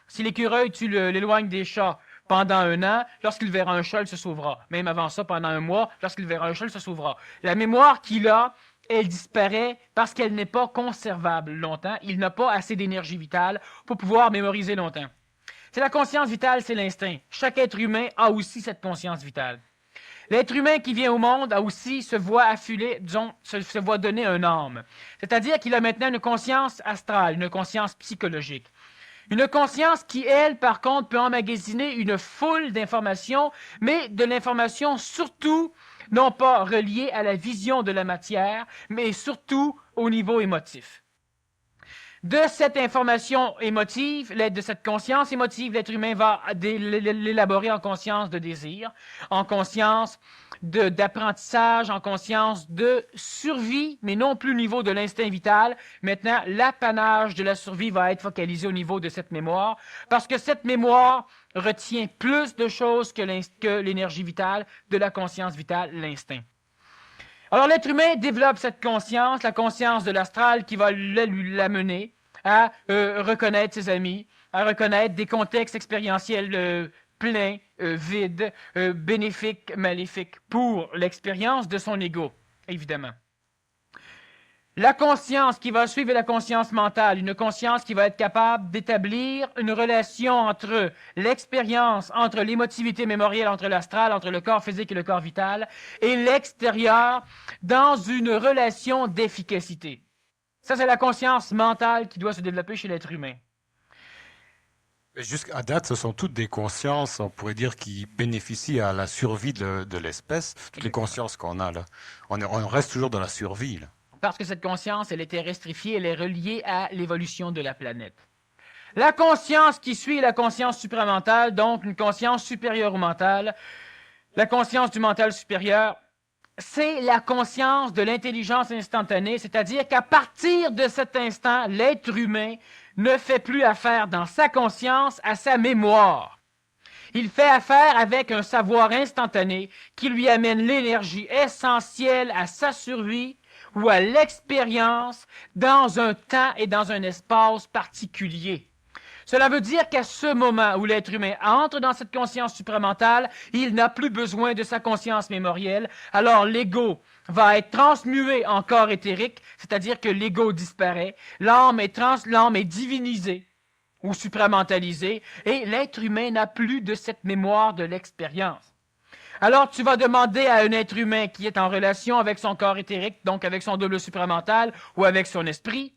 Si l'écureuil, tu l'éloignes des chats pendant 1 an, lorsqu'il verra un chat, il se sauvera. Même avant ça, pendant 1 mois, lorsqu'il verra un chat, il se sauvera. La mémoire qu'il a, elle disparaît parce qu'elle n'est pas conservable longtemps. Il n'a pas assez d'énergie vitale pour pouvoir mémoriser longtemps. C'est la conscience vitale, c'est l'instinct. Chaque être humain a aussi cette conscience vitale. L'être humain qui vient au monde a aussi se voit affuler, disons, se voit donner un âme. C'est-à-dire qu'il a maintenant une conscience astrale, une conscience psychologique. Une conscience qui, elle, par contre, peut emmagasiner une foule d'informations, mais de l'information surtout, non pas reliée à la vision de la matière, mais surtout au niveau émotif. De cette information émotive, l'aide de cette conscience émotive, l'être humain va l'élaborer en conscience de désir, en conscience d'apprentissage, en conscience de survie, mais non plus au niveau de l'instinct vital. Maintenant, l'apanage de la survie va être focalisé au niveau de cette mémoire, parce que cette mémoire retient plus de choses que l'énergie vitale, de la conscience vitale, l'instinct. Alors, l'être humain développe cette conscience, la conscience de l'astral qui va l'amener à reconnaître ses amis, à reconnaître des contextes expérientiels pleins, vides, bénéfiques, maléfiques pour l'expérience de son ego, évidemment. La conscience qui va suivre la conscience mentale, une conscience qui va être capable d'établir une relation entre l'expérience, entre l'émotivité mémorielle, entre l'astral, entre le corps physique et le corps vital, et l'extérieur dans une relation d'efficacité. Ça, c'est la conscience mentale qui doit se développer chez l'être humain. Jusqu'à date, ce sont toutes des consciences, on pourrait dire, qui bénéficient à la survie de l'espèce. Toutes les consciences qu'on a là. On reste toujours dans la survie, là. Parce que cette conscience, elle était restrifiée, elle est reliée à l'évolution de la planète. La conscience qui suit la conscience supramentale, donc une conscience supérieure au mental, la conscience du mental supérieur, c'est la conscience de l'intelligence instantanée, c'est-à-dire qu'à partir de cet instant, l'être humain ne fait plus affaire dans sa conscience à sa mémoire. Il fait affaire avec un savoir instantané qui lui amène l'énergie essentielle à sa survie ou à l'expérience dans un temps et dans un espace particulier. Cela veut dire qu'à ce moment où l'être humain entre dans cette conscience supramentale, il n'a plus besoin de sa conscience mémorielle. Alors l'ego va être transmué en corps éthérique, c'est-à-dire que l'ego disparaît, l'âme est divinisée ou supramentalisée, et l'être humain n'a plus de cette mémoire de l'expérience. Alors tu vas demander à un être humain qui est en relation avec son corps éthérique, donc avec son double supramental ou avec son esprit,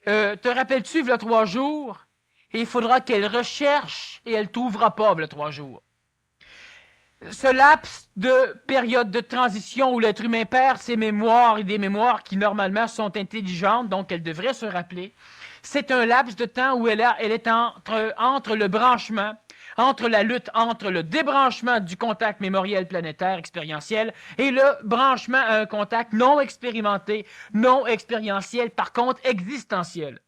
te rappelles-tu, il y a 3 jours, et il faudra qu'elle recherche et elle ne trouvera pas, il y a 3 jours. Ce laps de période de transition où l'être humain perd ses mémoires et des mémoires qui normalement sont intelligentes, donc elle devrait se rappeler, c'est un laps de temps où elle est entre le branchement, entre la lutte entre le débranchement du contact mémoriel planétaire expérientiel et le branchement à un contact non expérimenté, non expérientiel, par contre existentiel.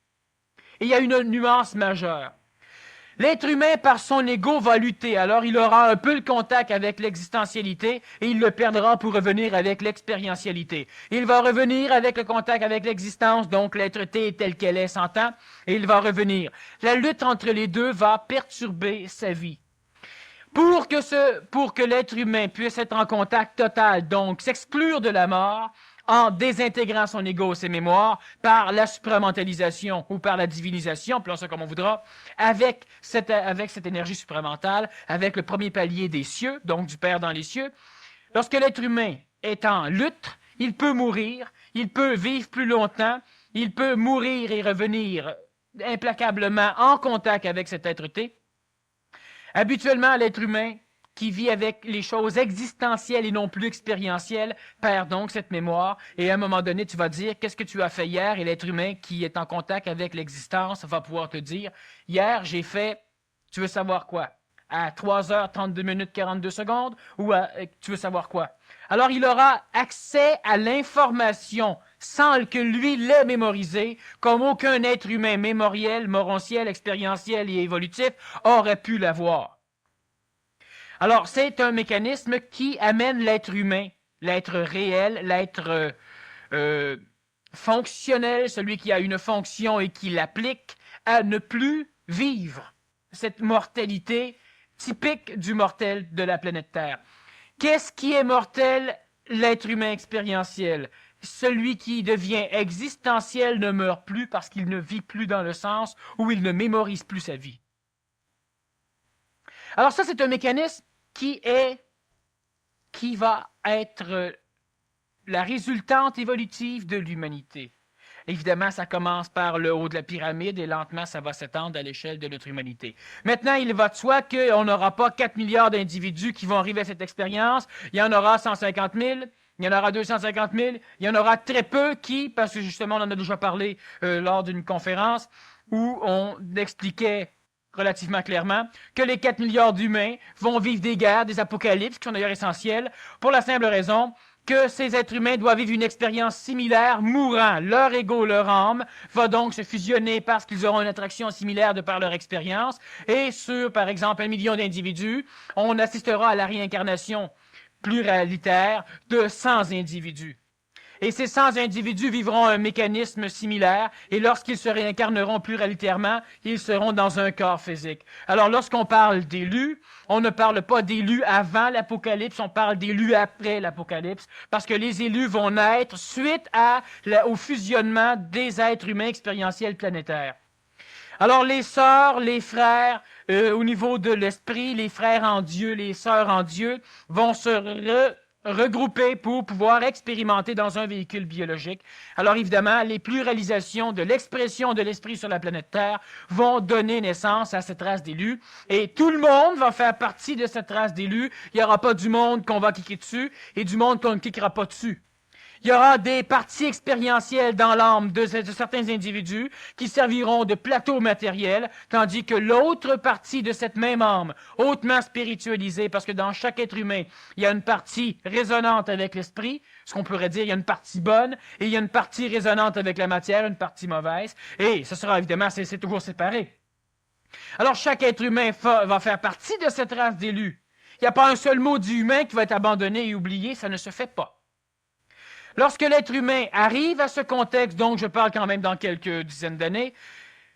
Et il y a une nuance majeure. L'être humain, par son ego, va lutter. Alors, il aura un peu le contact avec l'existentialité et il le perdra pour revenir avec l'expérientialité. Il va revenir avec le contact avec l'existence, donc l'être-té telle qu'elle est, s'entend, et il va revenir. La lutte entre les deux va perturber sa vie. Pour que l'être humain puisse être en contact total, donc s'exclure de la mort, en désintégrant son ego, ses mémoires, par la supramentalisation ou par la divinisation, appelons ça comme on voudra, avec cette énergie supramentale, avec le premier palier des cieux, donc du Père dans les cieux. Lorsque l'être humain est en lutte, il peut mourir, il peut vivre plus longtemps, il peut mourir et revenir implacablement en contact avec cet être-té. Habituellement, l'être humain qui vit avec les choses existentielles et non plus expérientielles, perd donc cette mémoire. Et à un moment donné, tu vas dire, qu'est-ce que tu as fait hier? Et l'être humain qui est en contact avec l'existence va pouvoir te dire, hier, j'ai fait, tu veux savoir quoi? À 3h32 minutes 42 secondes? Ou tu veux savoir quoi? Alors, il aura accès à l'information sans que lui l'ait mémorisé, comme aucun être humain mémoriel, morontiel, expérientiel et évolutif aurait pu l'avoir. Alors, c'est un mécanisme qui amène l'être humain, l'être réel, l'être fonctionnel, celui qui a une fonction et qui l'applique, à ne plus vivre cette mortalité typique du mortel de la planète Terre. Qu'est-ce qui est mortel? L'être humain expérientiel. Celui qui devient existentiel ne meurt plus parce qu'il ne vit plus dans le sens où il ne mémorise plus sa vie. Alors ça, c'est un mécanisme qui est qui va être la résultante évolutive de l'humanité. Évidemment, ça commence par le haut de la pyramide et lentement, ça va s'étendre à l'échelle de notre humanité. Maintenant, il va de soi qu'on n'aura pas 4 milliards d'individus qui vont arriver à cette expérience. Il y en aura 150 000, il y en aura 250 000, il y en aura très peu qui, parce que justement, on en a déjà parlé lors d'une conférence où on expliquait relativement clairement que les 4 milliards d'humains vont vivre des guerres, des apocalypses, qui sont d'ailleurs essentiels, pour la simple raison que ces êtres humains doivent vivre une expérience similaire, mourant. Leur ego, leur âme, va donc se fusionner parce qu'ils auront une attraction similaire de par leur expérience. Et sur, par exemple, 1 million d'individus, on assistera à la réincarnation pluralitaire de 100 individus. Et ces 100 individus vivront un mécanisme similaire, et lorsqu'ils se réincarneront pluralitairement, ils seront dans un corps physique. Alors, lorsqu'on parle d'élus, on ne parle pas d'élus avant l'Apocalypse, on parle d'élus après l'Apocalypse, parce que les élus vont naître suite au fusionnement des êtres humains expérientiels planétaires. Alors, les sœurs, les frères, au niveau de l'esprit, les frères en Dieu, les sœurs en Dieu, vont se regroupés pour pouvoir expérimenter dans un véhicule biologique. Alors évidemment, les pluralisations de l'expression de l'esprit sur la planète Terre vont donner naissance à cette race d'élus. Et tout le monde va faire partie de cette race d'élus. Il n'y aura pas du monde qu'on va cliquer dessus et du monde qu'on ne cliquera pas dessus. Il y aura des parties expérientielles dans l'âme de certains individus qui serviront de plateau matériel, tandis que l'autre partie de cette même âme, hautement spiritualisée, parce que dans chaque être humain, il y a une partie résonante avec l'esprit, ce qu'on pourrait dire, il y a une partie bonne, et il y a une partie résonante avec la matière, une partie mauvaise, et ce sera évidemment, c'est toujours séparé. Alors chaque être humain va faire partie de cette race d'élus. Il n'y a pas un seul mot d'humain qui va être abandonné et oublié, ça ne se fait pas. Lorsque l'être humain arrive à ce contexte, donc je parle quand même dans quelques dizaines d'années,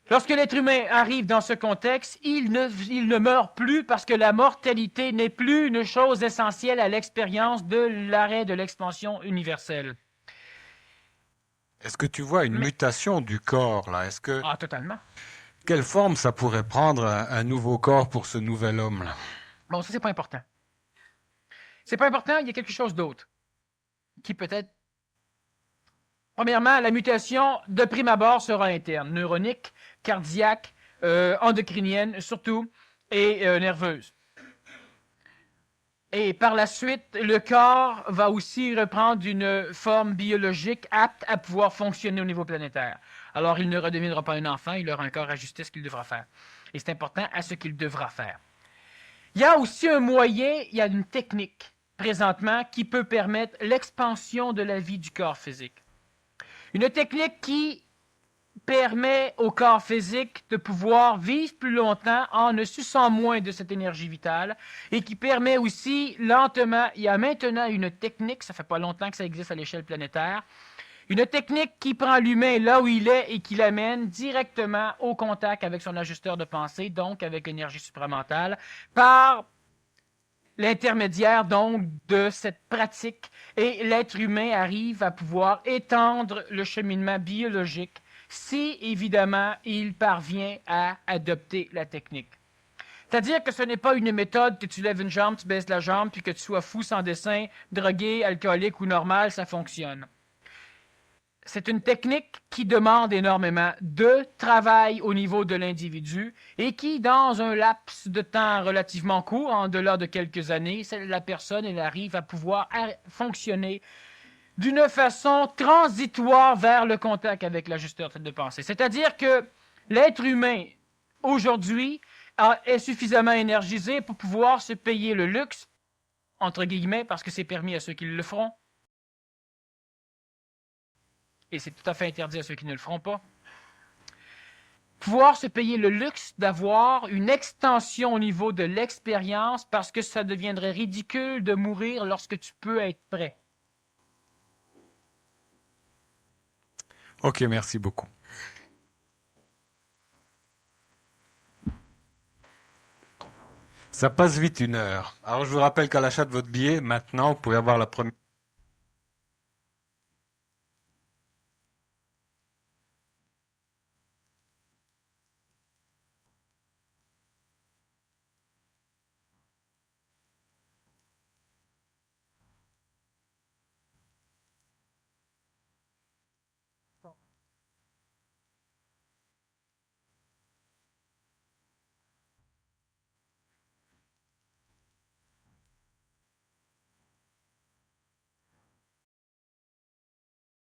lorsque l'être humain arrive dans ce contexte, il ne meurt plus parce que la mortalité n'est plus une chose essentielle à l'expérience de l'arrêt de l'expansion universelle. Est-ce que tu vois une mutation du corps là? Ah, totalement. Quelle forme ça pourrait prendre un nouveau corps pour ce nouvel homme là? Bon, ça c'est pas important. C'est pas important, il y a quelque chose d'autre qui peut-être. Premièrement, la mutation, de prime abord, sera interne, neuronique, cardiaque, endocrinienne surtout, et nerveuse. Et par la suite, le corps va aussi reprendre une forme biologique apte à pouvoir fonctionner au niveau planétaire. Alors, il ne redeviendra pas un enfant, il aura un corps ajusté à ce qu'il devra faire. Et c'est important à ce qu'il devra faire. Il y a aussi un moyen, il y a une technique présentement qui peut permettre l'expansion de la vie du corps physique. Une technique qui permet au corps physique de pouvoir vivre plus longtemps en ne suçant moins de cette énergie vitale et qui permet aussi lentement, il y a maintenant une technique, ça fait pas longtemps que ça existe à l'échelle planétaire, une technique qui prend l'humain là où il est et qui l'amène directement au contact avec son ajusteur de pensée, donc avec l'énergie supramentale, par l'intermédiaire donc de cette pratique, et l'être humain arrive à pouvoir étendre le cheminement biologique si, évidemment, il parvient à adopter la technique. C'est-à-dire que ce n'est pas une méthode que tu lèves une jambe, tu baisses la jambe, puis que tu sois fou, sans dessin, drogué, alcoolique ou normal, ça fonctionne. C'est une technique qui demande énormément de travail au niveau de l'individu et qui, dans un laps de temps relativement court, en delà de quelques années, la personne elle arrive à pouvoir fonctionner d'une façon transitoire vers le contact avec l'ajusteur de pensée. C'est-à-dire que l'être humain, aujourd'hui, est suffisamment énergisé pour pouvoir se payer le luxe, entre guillemets, parce que c'est permis à ceux qui le feront, et c'est tout à fait interdit à ceux qui ne le feront pas, pouvoir se payer le luxe d'avoir une extension au niveau de l'expérience parce que ça deviendrait ridicule de mourir lorsque tu peux être prêt. Ok, merci beaucoup. Ça passe vite 1 heure. Alors je vous rappelle qu'à l'achat de votre billet, maintenant, vous pouvez avoir la première